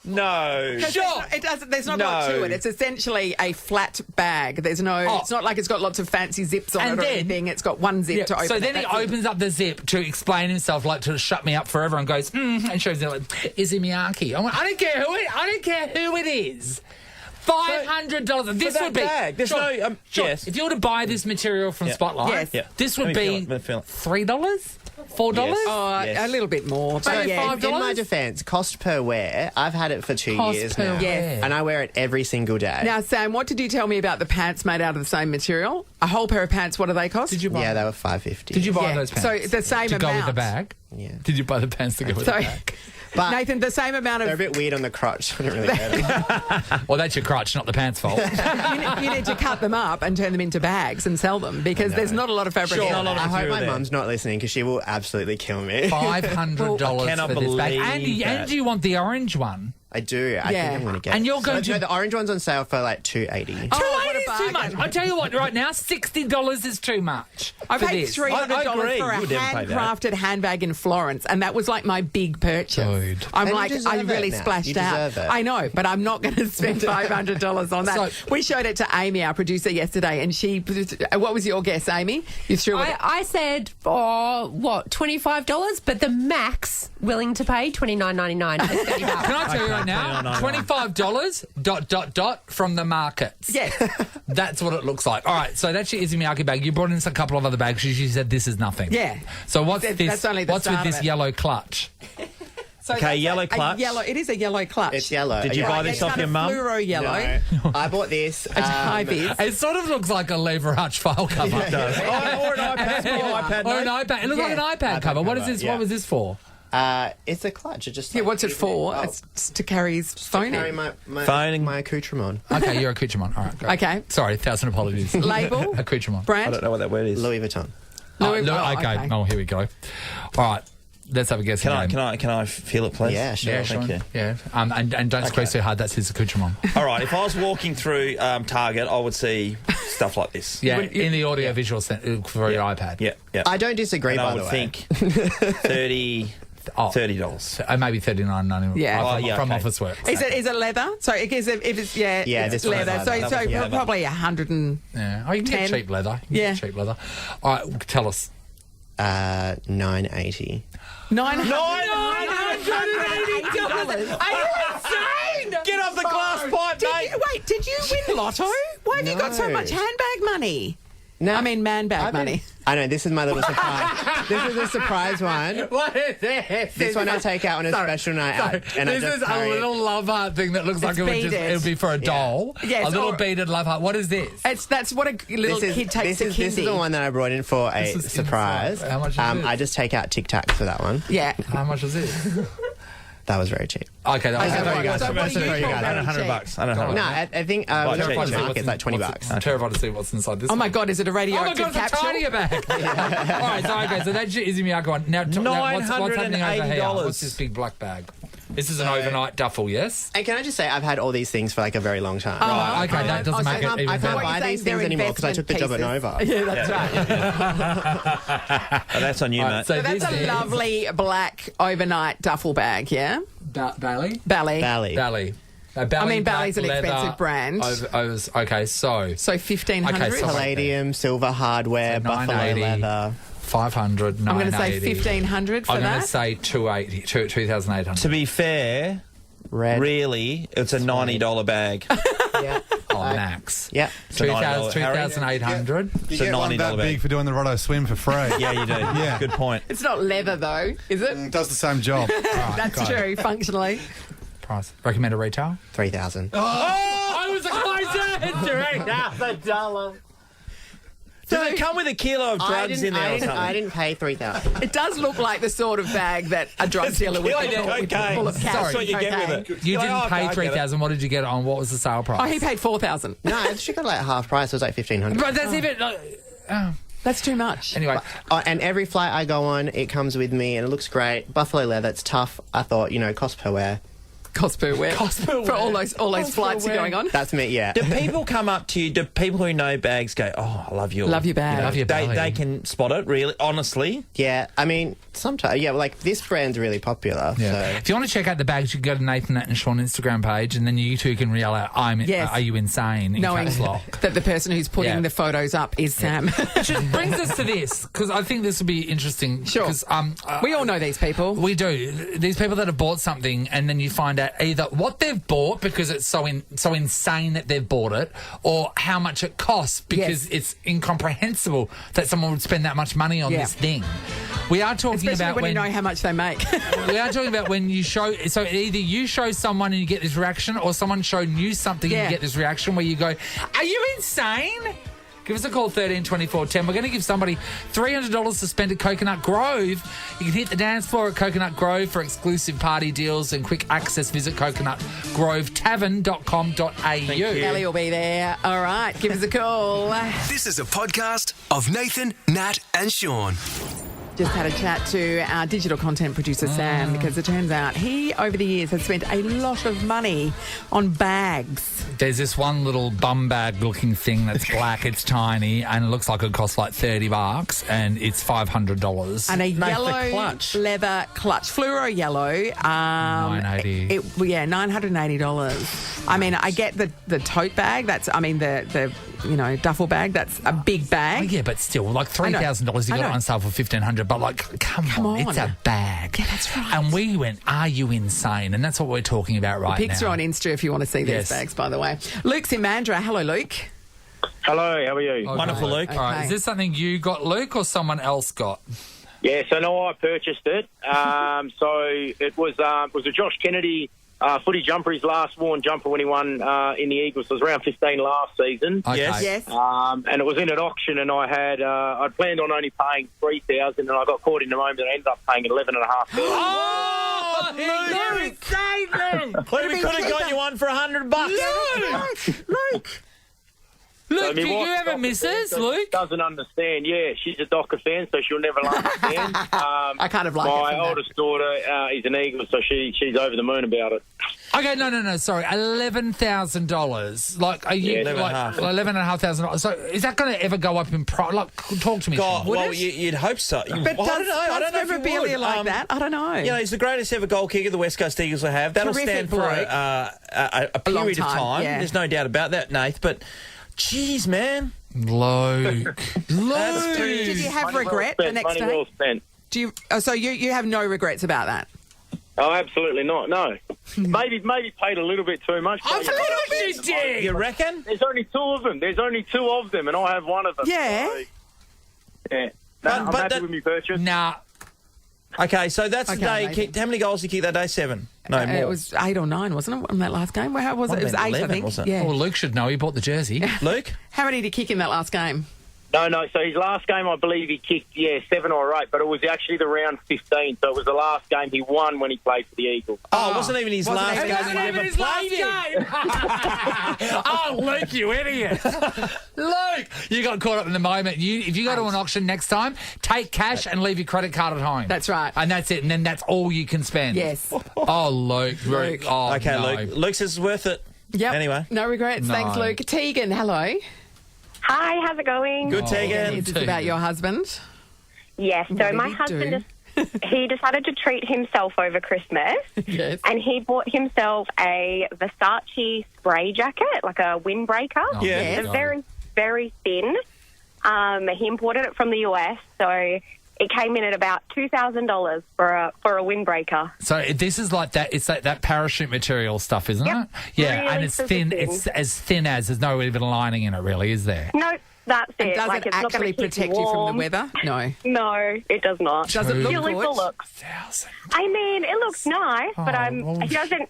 No. Sure. There's not a lot to it. It's essentially a flat bag. There's no. It's not like it's got lots of fancy zips on it or anything. It's got one zip to open. So then he opens up the zip to explain himself, like to shut me up forever, and goes, and shows me like, Izzy Miyake. I went, I don't care who it is. $500. This would be. Bag. There's no. Yes. If you were to buy this material from Spotlight, this would be $3. $4? A little bit more. So, But in my defence, cost per wear, I've had it for 2 years now. Yes. And I wear it every single day. Now, Sam, what did you tell me about the pants made out of the same material? A whole pair of pants, what do they cost? Did you buy they were $5.50. Did you buy those pants? So the same to amount. go with the bag? Yeah. Did you buy the pants to go with the bag? But Nathan, the same amount of... They're a bit weird on the crotch. I don't really wear them. Well, that's your crotch, not the pants' fault. you need to cut them up and turn them into bags and sell them because there's not a lot of fabric. I hope my mum's not listening because she will absolutely kill me. $500 for this bag. And you want the orange one. I do. I think I'm going to get And you're going to... No, the orange one's on sale for like $2.80. $2.80 is too much. I tell you what, right now, $60 is too much. I paid $300 for a You would never pay that. handcrafted handbag in Florence, and that was like my big purchase. Dude. I'm And like, you deserve I really it now. splashed You out. deserve it. I know, but I'm not going to spend $500 on that. So- We showed it to Amy, our producer, yesterday, and she. What was your guess, Amy? You threw it. I said, $25, but the max willing to pay $29.99. Can I tell you right now? $25 ... from the markets. Yes. That's what it looks like. All right, so that's your Izzy Miyake bag. You brought in a couple of other bags. You said this is nothing. Yeah. So what's That's this? only the What's with start of this it. yellow clutch? So Okay, that's yellow a clutch. It is a yellow clutch. It's yellow. Did you buy this It's off kind your of mum? Fluoro yellow. No. I bought this. It's high vis. It sort of looks like a lever hutch file cover. It does. Or an iPad. Or an iPad. It looks like an iPad cover. What is this? yeah. What was this for? It's a clutch. It just What's it for? Oh. It's to carry his phone Carry in. my Phone. my accoutrement. Okay, you're accoutrement. All right, great. Okay. Sorry, 1,000 apologies. Label? Accoutrement. I Brand? don't know what that word is. Louis Vuitton. Okay. Oh, here we go. All right. Let's have a guess. Can I feel it, please? Yeah, sure. Yeah, Thank Sean. you. Yeah. And don't squeeze too hard. That's his accoutrement. All right, if I was walking through Target, I would see stuff like this. Yeah, in the audio-visual for your iPad. Yeah. I don't disagree, And by I the would way. think $30. Maybe $39.99. Yeah. From okay. Office Works. Is it leather? So if it's this it's one's leather. leather. So Yeah. probably 100 and Yeah. Oh, you can get 10. cheap leather. Yeah. All right, tell us. $9.80. $980. Are you insane? Get off the glass pipe, mate. Did you win Lotto? Why have you got so No. much handbag money? No, I mean, man bag money. I know, this is my little surprise. This is a surprise one. What is this? This one I take out on a special night out. And this is a little love heart thing that looks like it would be for a doll. Yes, a little beaded love heart. What is this? That's what a little kid takes to kindy. This is the one that I brought in for a surprise. How much is this? I just take out Tic Tacs for that one. Yeah. How much is this? That was very cheap. Okay, that was $100. No, I think it's like $20. I'm terrified to see what's inside this. Oh my God, is it a radioactive capsule? Oh my God, it's a tiny bag. All right, so that's your Izzy Miyako one. Now, what's happening over here? What's this big black bag? This is an overnight duffel, yes? And can I just say, I've had all these things for like a very long time. Right, okay, that doesn't make it even I better. can't buy these things anymore because I took the job at Nova. Yeah, that's right. That's on you, mate. So that's a lovely black overnight duffel bag, yeah? Bally? Bally. Bally's an expensive brand. Okay, so $1,500. Okay, Palladium, silver hardware, buffalo leather. 500, I'm going to say $1,500 for that. I'm going to say 2,800. To be fair, really, it's a $90 bag. Yeah. Oh, max. Yeah. 2,800. You get one that big for doing the Roto swim for free. Yeah, you do. Yeah. Good point. It's not leather, though, is it? It does the same job. That's true, functionally. Price. Recommended retail? $3,000. Oh, I was closer! $3,000. Does it come with a kilo of drugs in there or something? I didn't pay $3,000. It does look like the sort of bag that a drug dealer would get full of cash. That's what you get with it. You didn't pay $3,000. What did you get it on? What was the sale price? Oh, he paid $4,000. No, she got like half price. It was like $1,500. But that's even... That's too much. Anyway. And every flight I go on, it comes with me and it looks great. Buffalo leather, it's tough. I thought, cost per wear. Cost per wear. For all those flights you're going on. That's me, yeah. Do people come up to you, do people who know bags go, oh, I love your... Love your bag. Love your belly. They can spot it, really, honestly? Yeah, I mean, sometimes, like this brand's really popular. Yeah. So. If you want to check out the bags, you can go to Nathan, Nat and Sean Instagram page and then you two can yell out, are you insane? Knowing that the person who's putting the photos up is Sam. Which brings us to this, because I think this will be interesting. Sure. We all know these people. We do. These people that have bought something and then you find out either what they've bought because it's so insane that they've bought it, or how much it costs because it's incomprehensible that someone would spend that much money on this thing. We are talking about when you know how much they make. We are talking about when you show... So either you show someone and you get this reaction, or someone showed you something and you get this reaction where you go, are you insane? Give us a call, 13 24 10. We're going to give somebody $300 to spend at Coconut Grove. You can hit the dance floor at Coconut Grove for exclusive party deals and quick access. Visit coconutgrovetavern.com.au. Ellie will be there. All right, give us a call. This is a podcast of Nathan, Nat and Sean. Just had a chat to our digital content producer, Sam, because it turns out he, over the years, has spent a lot of money on bags. There's this one little bum bag looking thing that's black, it's tiny, and it looks like it costs like $30, and it's $500. And a yellow leather clutch, fluoro yellow. $980. $980. I mean, I get the tote bag. The duffel bag. That's a big bag. Oh, yeah, but still, like $3,000, you got it on sale for $1,500. But like, come on, it's a bag. Yeah, that's right. And we went, are you insane? And that's what we're talking about right now. The pics are on Insta if you want to see these bags, by the way. Luke's in Mandurah. Hello, Luke. Hello, how are you? Okay. Wonderful, Luke. All right, is this something you got, Luke, or someone else got? Yeah, so no, I purchased it. So it was a Josh Kennedy footy jumper, his last worn jumper when he won in the Eagles. It was round 15 last season. Okay. Yes. And it was in an auction, and I'd planned on only paying $3,000, and I got caught in the moment and I ended up paying $11,500. Oh, you're insane, man! We could have got you one for $100. Luke. Luke, do you have a missus, Luke? Doesn't understand. Yeah, she's a Docker fan, so she'll never understand. I kind of like it. My oldest daughter is an Eagle, so she's over the moon about it. Okay, no, sorry, $11,000. Like, are you $11,500? So, is that going to ever go up in price? Like, talk to me. God, well, you'd hope so. But I don't know. I don't know if memorabilia like that. I don't know. He's the greatest ever goal kicker the West Coast Eagles will have. That'll Terrific stand for a period of time. Yeah. There's no doubt about that, Nath. But, jeez, man. Luke. Did you have regret the next day? Well spent. Do you? So you have no regrets about that? Oh, absolutely not. No, maybe paid a little bit too much. You reckon? There's only two of them. And I have one of them. Yeah. So, yeah. No, I'm happy with my purchase. Nah. Okay, so that's the Okay, day. Nathan. How many goals did he kick that day? 7? No, more. It was 8 or 9, wasn't it, on that last game? How was it? It was 8, I 11, think. wasn't it? Yeah. Well, Luke should know. He bought the jersey. Luke? How many did he kick in that last game? No. So his last game, I believe he kicked, 7 or 8, but it was actually the round 15. So it was the last game he won when he played for the Eagles. Oh, it wasn't even his last game. Wasn't even his last game. Oh, Luke, you idiot. Luke, you got caught up in the moment. If you go to an auction next time, take cash and leave your credit card at home. That's right. And that's it. And then that's all you can spend. Yes. Oh, Luke. Oh, Okay, no. Luke. Luke says it's worth it. Yep. Anyway. No regrets. No. Thanks, Luke. Tegan, hello. Hi, how's it going? Good, Tegan. Is this about your husband? Yes, What so did my he husband, he decided to treat himself over Christmas. Yes. And he bought himself a Versace spray jacket, like a windbreaker. Oh, Yeah. It's very, very thin. He imported it from the US, so it came in at about $2,000 for a windbreaker. So this is like that. It's like that parachute material stuff, isn't Yep. it? Yeah, Really and it's super thin. thin. It's as thin as there's no even lining in it, really, is there? No, that's And it. does like, it it's not actually gonna keep protect you from the warm. weather? No. No, it does not. Does it look Purely good? for looks. I mean, it looks nice, but well,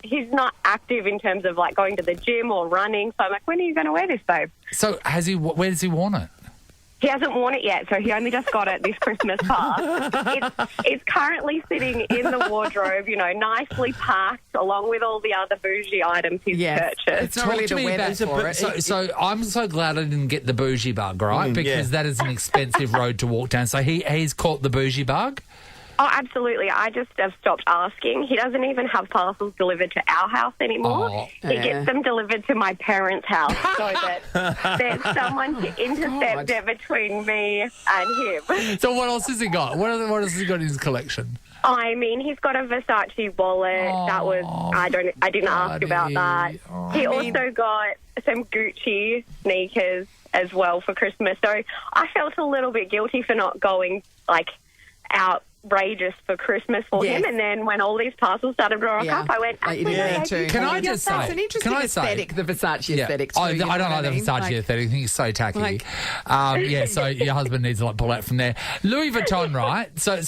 he's not active in terms of like going to the gym or running. So I'm like, when are you going to wear this, babe? So where does he want it? He hasn't worn it yet, so he only just got it this Christmas past. It's currently sitting in the wardrobe, nicely packed, along with all the other bougie items he's purchased. It's not really to the me weather about- for it. So I'm so glad I didn't get the bougie bug, right? Because that is an expensive road to walk down. So he's caught the bougie bug. Oh, absolutely. I just have stopped asking. He doesn't even have parcels delivered to our house anymore. Oh. He gets them delivered to my parents' house so that there's someone to intercept it between me and him. So what else has he got? What else has he got in his collection? I mean, he's got a Versace wallet. That was I didn't ask about that. He also got some Gucci sneakers as well for Christmas. So I felt a little bit guilty for not going outrageous for Christmas for him. And then when all these parcels started to rock up, I went, Can I just say? It's an interesting aesthetic, the Versace aesthetic. Too, I don't like the Versace aesthetic. I think it's so tacky. So your husband needs to pull out from there. Louis Vuitton, right? So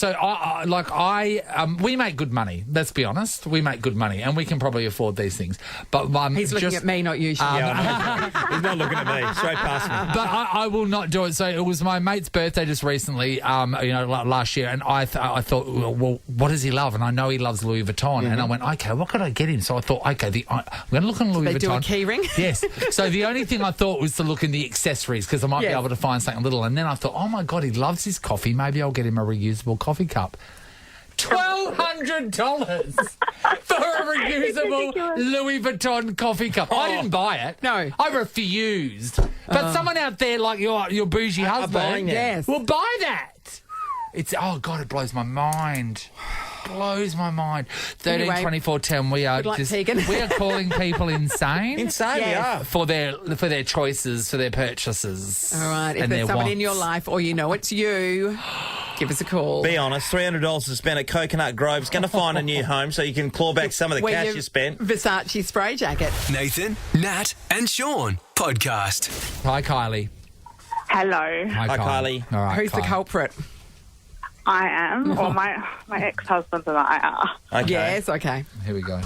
we make good money. Let's be honest, we make good money, and we can probably afford these things. But he's looking at me, not you. He's not looking at me. Straight past me. But I will not do it. So it was my mate's birthday just recently, last year, and I thought, well, what does he love? And I know he loves Louis Vuitton. And I went, okay, what could I get him? So I thought, okay, I'm going to look on Louis Vuitton. They do a key ring? Yes. So the only thing I thought was to look in the accessories because I might be able to find something little. And then I thought, oh my God, he loves his coffee. Maybe I'll get him a reusable coffee cup. $1,200 for a reusable Louis Vuitton coffee cup. I didn't buy it. No. I refused. But someone out there like your bougie husband will buy that. God, it blows my mind. Blows my mind. 13, Anyway, 24, 10. We are we are calling people insane. Insane, yeah. For their choices, for their purchases. All right. If and there's their someone wants. in your life or you know it's you, give us a call. Be honest, $300 to spend at Coconut Grove's going to find a new home so you can claw back some of the cash you spent. Versace spray jacket. Nathan, Nat, and Sean podcast. Hi, Kylie. Hello. Hi, Kylie. All right, Who's the culprit? I am, or my ex-husband and I are. Okay. Yes, okay. Here we go.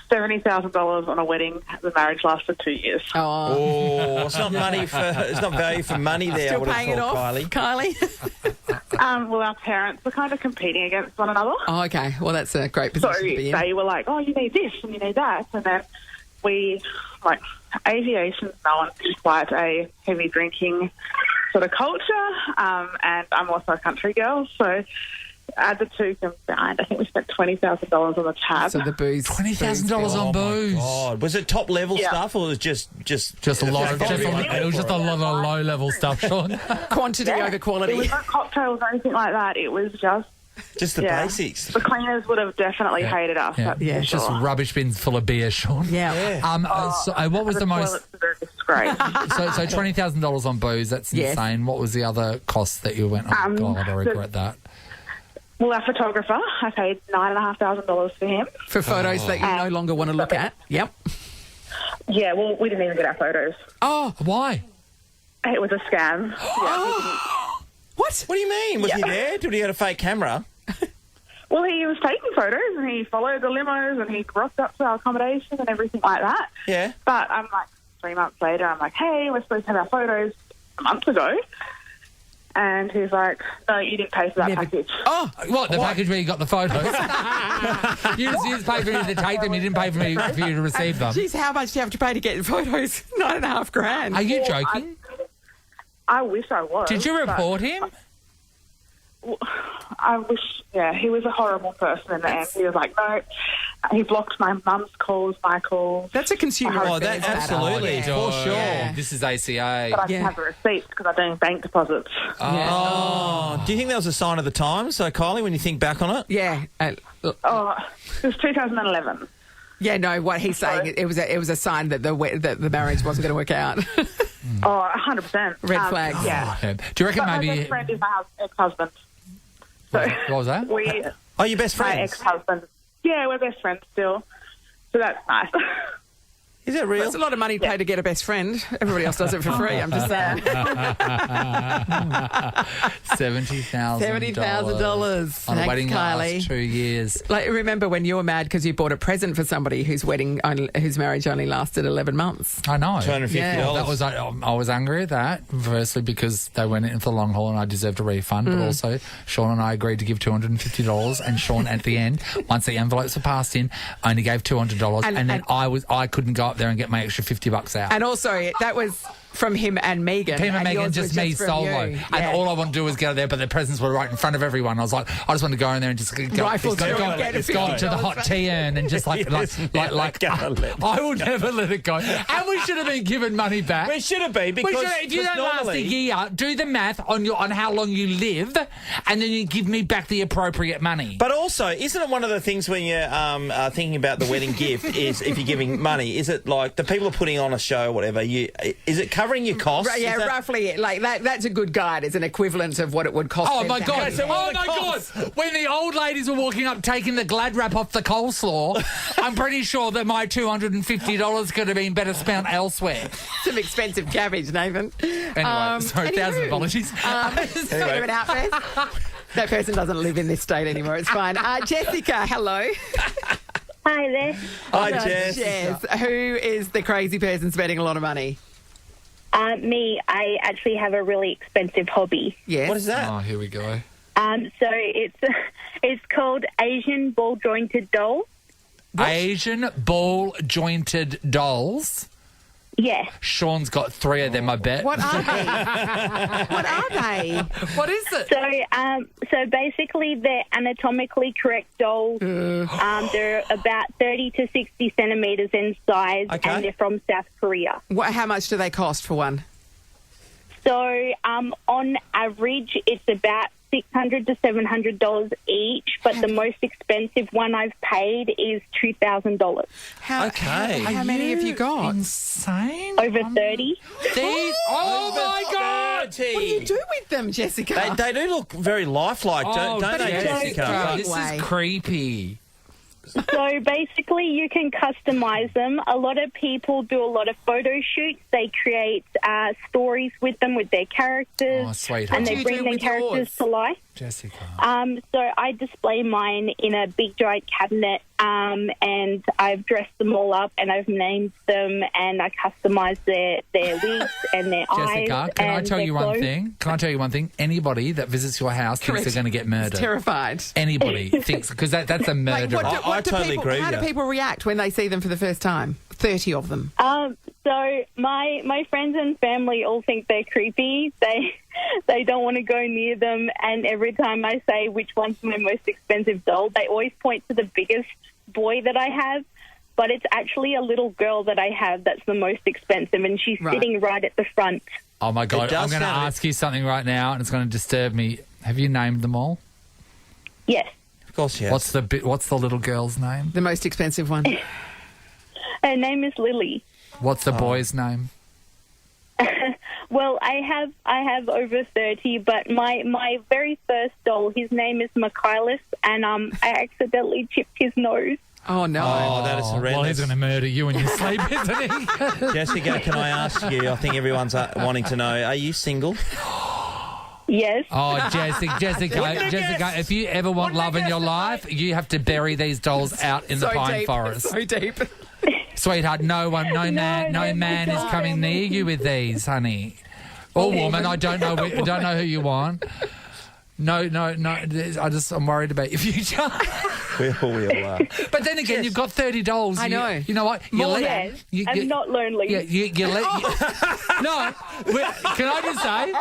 $70,000 on a wedding. The marriage lasted 2 years. Oh, it's not money it's not value for money there. Still I would have paying it thought, off, Kylie. Well, our parents were kind of competing against one another. Oh, okay. Well, that's a great So position to be in. they were like, oh, you need this and you need that. And then aviation's known for quite a heavy drinking sort of culture, and I'm also a country girl, so add the two combined, I think we spent $20,000 on the tab. So the booze. $20,000 on booze. God. Was it top level stuff or was it just a lot of it was just a lot of low level stuff, Sean? Quantity over quality. It was not cocktails or anything like that. It was just the basics. The cleaners would have definitely hated us. Yeah, That's for it's just sure. rubbish bins full of beer, Sean. What was the most? Great. So $20,000 on booze. That's insane. What was the other cost that you went? Oh God, I regret that. Well, our photographer, I paid $9,500 for him. For photos that you no longer want to look at? Yep. Yeah, well, we didn't even get our photos. Oh, why? It was a scam. What? What do you mean? Was he there? Did he have a fake camera? Well, he was taking photos and he followed the limos and he rocked up to our accommodation and everything like that. Yeah. But I'm like, 3 months later, I'm like, hey, we're supposed to have our photos a month ago. And he's like, no, you didn't pay for that package. Oh, what? The package where you got the photos? you just paid for me to take them. You didn't pay for me for you to receive them. Jeez, how much do you have to pay to get photos? $9,500. Are you joking? I wish I was. Did you report him? I wish, he was a horrible person in the end. He was like, no, he blocked my mum's calls, my calls. That's a consumer affairs matter. Absolutely, for sure. Yeah. This is ACA. But I didn't have the receipts because I don't bank deposits. Oh. Do you think that was a sign of the times, Kylie, when you think back on it? Yeah. It was 2011. Yeah, no, what he's saying, it was a sign that the marriage wasn't going to work out. 100%. Red flags. Yeah. Do you reckon but maybe... my best friend is my ex-husband. So what was that? Oh, your best friend? My ex-husband. Yeah, we're best friends still. So that's nice. Is it real? That's a lot of money to pay to get a best friend. Everybody else does it for free, I'm just saying. $70,000. $70,000. On a Thanks, wedding Kylie. last 2 years. Like, remember when you were mad because you bought a present for somebody whose marriage only lasted 11 months? I know. $250. Yeah. That was I was angry at that. Firstly, because they went in for the long haul and I deserved a refund. But also, Sean and I agreed to give $250, and Sean at the end, once the envelopes were passed in, only gave $200, and then I couldn't go up there and get my extra $50 out. And also, that was from him and Megan. Him and Megan, just me solo. You. And all I want to do was get out there, but the presents were right in front of everyone. I was like, I just want to go in there and just go to the hot tea urn and just like I will never let it go. And we should have been given money back. We should have been, because if you don't last a year, do the math on how long you live, and then you give me back the appropriate money. But also, isn't it one of the things when you're thinking about the wedding gift is if you're giving money, is it like the people are putting on a show or whatever, is it covering your costs? Yeah, roughly. Like that's a good guide. It's an equivalent of what it would cost. Oh my God! God! When the old ladies were walking up taking the glad wrap off the coleslaw, I'm pretty sure that my $250 could have been better spent elsewhere. Some expensive cabbage, Nathan. Anyway, sorry, 1,000 apologies. Anyway. Of an outfit. That person doesn't live in this state anymore. It's fine. Jessica, hello. Hi there. Hi, Jess. Who is the crazy person spending a lot of money? Me. I actually have a really expensive hobby. Yes. What is that? Oh, here we go. So it's called Asian ball jointed dolls. Asian ball jointed dolls. Yeah. Sean's got 3 of them, I bet. What are they? What are they? What is it? So basically, they're anatomically correct dolls. They're about 30 to 60 centimetres in size, and they're from South Korea. How much do they cost for one? So on average, it's about $600 to $700 each, but the most expensive one I've paid is $2,000. How many have you got? Insane. Over 30. Oh my God! What do you do with them, Jessica? They do look very lifelike, don't they, Jessica? This is creepy. So basically, you can customize them. A lot of people do a lot of photo shoots. They create stories with them, with their characters. Oh, sweetheart. And they bring their characters to life. Jessica. So I display mine in a big giant cabinet, and I've dressed them all up, and I've named them, and I customise their wigs and their eyes. Jessica, can I tell you one thing? Can I tell you one thing? Anybody that visits your house thinks they're going to get murdered. Terrified. Anybody thinks, because that's a murder. I totally agree with you. How do people react when they see them for the first time? 30 of them. So my friends and family all think they're creepy. They don't want to go near them, and every time I say which one's my most expensive doll, they always point to the biggest boy that I have, but it's actually a little girl that I have that's the most expensive, and she's sitting right at the front. Oh my God, I'm going to ask you something right now, and it's going to disturb me. Have you named them all? Yes. Of course, yes. What's the little girl's name? The most expensive one. Her name is Lily. What's the boy's name? Well, I have over 30, but my very first doll, his name is Michaelis, and I accidentally chipped his nose. Oh, no. Oh, that is horrendous. Well, he's going to murder you in your sleep, isn't he? Jessica, can I ask you, I think everyone's wanting to know, are you single? Yes. Oh, Jessica, if you ever want love in your life, you have to bury these dolls out in the pine forest. So deep. Sweetheart, no man is coming near you with these, honey. Or woman, I don't know who you want. No. I'm worried about your future. We all are. But then again, you've got 30 dolls. I know. You know what? I'm not lonely. Yeah, no, can I just say?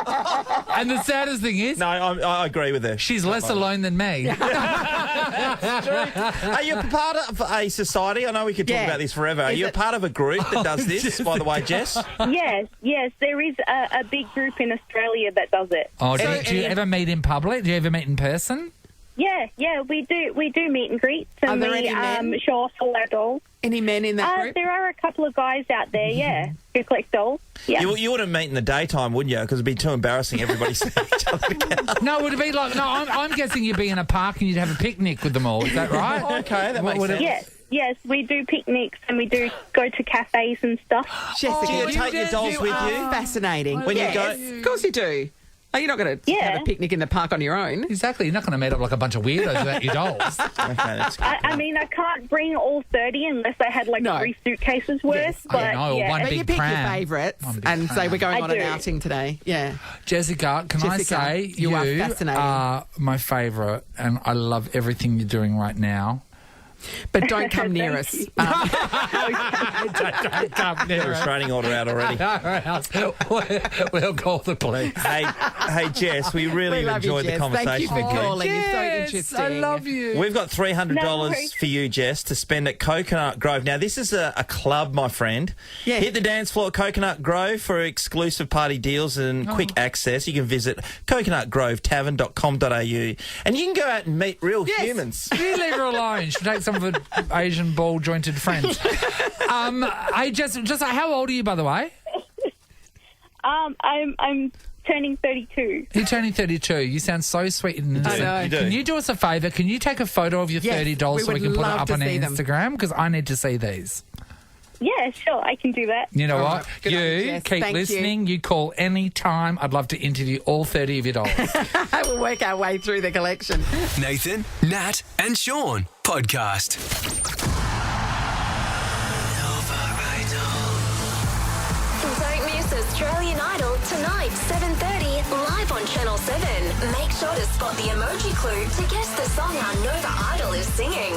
And the saddest thing is, No, I agree with her. she's less alone than me. Are you a part of a society? I know we could talk about this forever. Are you a part of a group that does this, by the way, Jess? Yes. There is a big group in Australia that does it. Oh, do you ever meet in public? Do you ever meet in person? Yeah, we do meet and greets, and Are there any men? show off all our dolls. Any men in that group? There are a couple of guys out there, who collect dolls. Yeah. You wouldn't meet in the daytime, wouldn't you? Because it'd be too embarrassing. Everybody seeing each other together. No, would it be like? No, I'm guessing you'd be in a park and you'd have a picnic with them all. Is that right? Okay, that makes sense. Yes, we do picnics and we do go to cafes and stuff. Jessica, do you take your dolls with you? Fascinating. When you go? Of course you do. Oh, you're not going to have a picnic in the park on your own. Exactly. You're not going to meet up like a bunch of weirdos without your dolls. Okay, that's good. I mean, I can't bring all 30 unless I had like 3 suitcases worth. But one But big you pick pram. your favourites One big and say we're going I on an do. outing today. Yeah. Jessica, I say you are fascinating. are my favourite, and I love everything you're doing right now. But don't come near us. Don't come near us. Restraining order out already. We'll call the police. Hey, Jess, we really love you, enjoyed the Jess. conversation Thank you for with you. calling. You're so Yes, interesting. I love you. We've got $300 No worries. for you, Jess, to spend at Coconut Grove. Now, this is a club, my friend. Yeah. Hit the dance floor at Coconut Grove for exclusive party deals and quick access. You can visit coconutgrovetavern.com.au and you can go out and meet real humans. You leave her alone. She'll take some of her Asian ball-jointed friends. Hey, Jess, how old are you, by the way? I'm turning 32. You're turning 32. You sound so sweet and innocent. I know. You do. Can you do us a favour? Can you take a photo of your Yes, 30 dolls we so we would can put it love up to on our see them. Instagram? Because I need to see these. Yeah, sure, I can do that. You know All what? right. Good on you, Jess. Keep Thank you. listening. You call any time. I'd love to interview all 30 of your dolls. We'll work our way through the collection. Nathan, Nat, and Sean podcast. Don't miss Australian Idol tonight, 7:30, live on Channel 7. Make sure to spot the emoji clue to guess the song our Nova Idol is singing.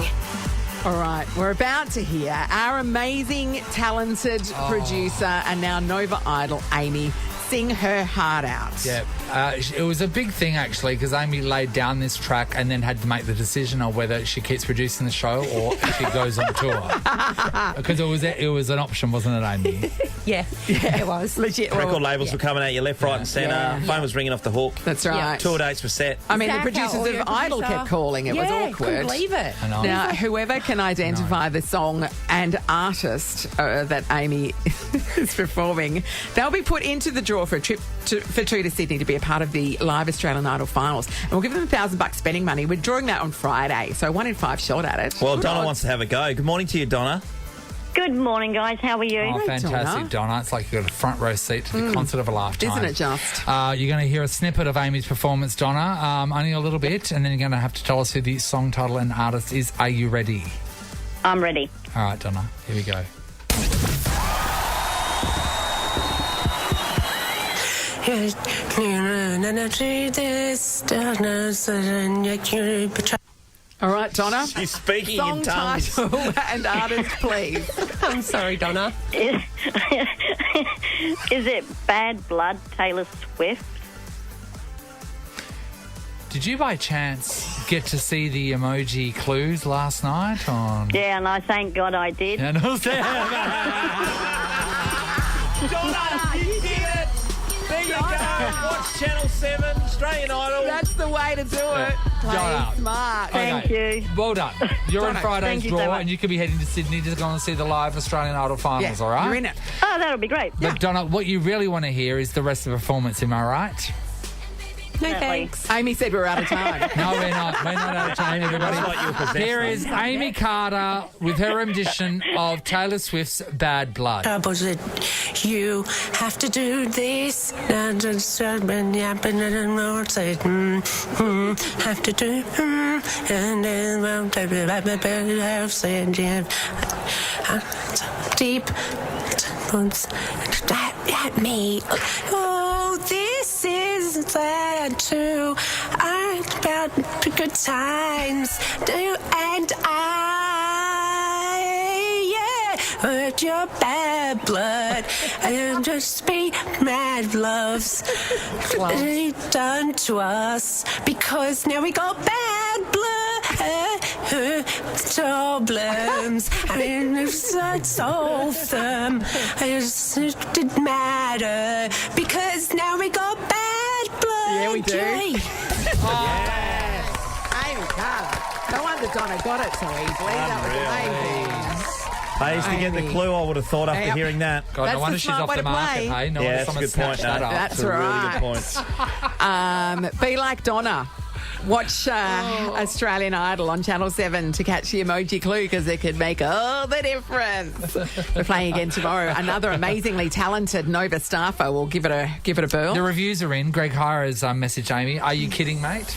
All right, we're about to hear our amazing, talented producer and now Nova Idol, Amy, sing her heart out. Yeah, it was a big thing actually because Amy laid down this track and then had to make the decision of whether she keeps producing the show or she goes on tour. Because it was an option, wasn't it, Amy? Yeah, it was. Legit. Record labels were coming at you left, right and centre. Yeah. Phone was ringing off the hook. That's right. Tour dates were set. I mean, Zach, the producers our audio of Idol producer. kept calling. It was awkward. Couldn't believe it. I know. Now, whoever can identify the song and artist that Amy is performing, they'll be put into the draw for a trip for two to Sydney to be a part of the live Australian Idol finals. And we'll give them $1,000 spending money. We're drawing that on Friday, so 1 in 5 shot at it. Well, Good Donna odds. wants to have a go. Good morning to you, Donna. Good morning, guys. How are you? Oh, Hey, fantastic, Donna. It's like you got a front row seat to the concert of a lifetime. Isn't it just? You're going to hear a snippet of Amy's performance, Donna, only a little bit, and then you're going to have to tell us who the song title and artist is. Are you ready? I'm ready. All right, Donna, here we go. All right, Donna. She's speaking Song in tongues. title and artist, please. I'm sorry, Donna. Is it Bad Blood, Taylor Swift? Did you by chance get to see the emoji clues last night on... Yeah, and I thank God I did. And Donna, you did it! There you go. Watch Channel 7, Australian Idol. That's the way to do it. Donna. Play smart. Thank you. Well done. You're in Donna, Friday's thank you so draw much. and you could be heading to Sydney to go and see the live Australian Idol finals, all right? You're in it. Oh, that'll be great. But Donna, what you really want to hear is the rest of the performance, am I right? No thanks. Amy said we're out of time. No, we're not. We're not out of time, everybody. That's like you were possessed, Here though. is Amy Carter with her rendition of Taylor Swift's Bad Blood. Opposite, you have to do this. Have to do, and then deep at me. Oh, this is sad too. I'm about good times. And I hurt your bad blood and just be mad loves done to us because now we got bad blood problems. I mean, if I solve them, it didn't matter because now we got bad blood. Yeah, we do. Yay. Amy Carter. No wonder Donna got it so easily. That was amazing. I used to get the clue, I would have thought, after hearing that. God, no wonder she's off the market, hey? No wonder that's a someone good point, snatched that Nat. up. That's It's a really right. good point. Be like Donna. Watch Australian Idol on Channel 7 to catch the emoji clue because it could make all the difference. We're playing again tomorrow. Another amazingly talented Nova staffer will give it a burl. The reviews are in. Greg Hira's messaged Amy. Are you kidding, mate?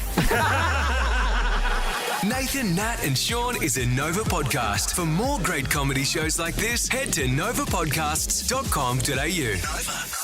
Nathan, Nat and Sean is a Nova podcast. For more great comedy shows like this, head to novapodcasts.com.au. Nova.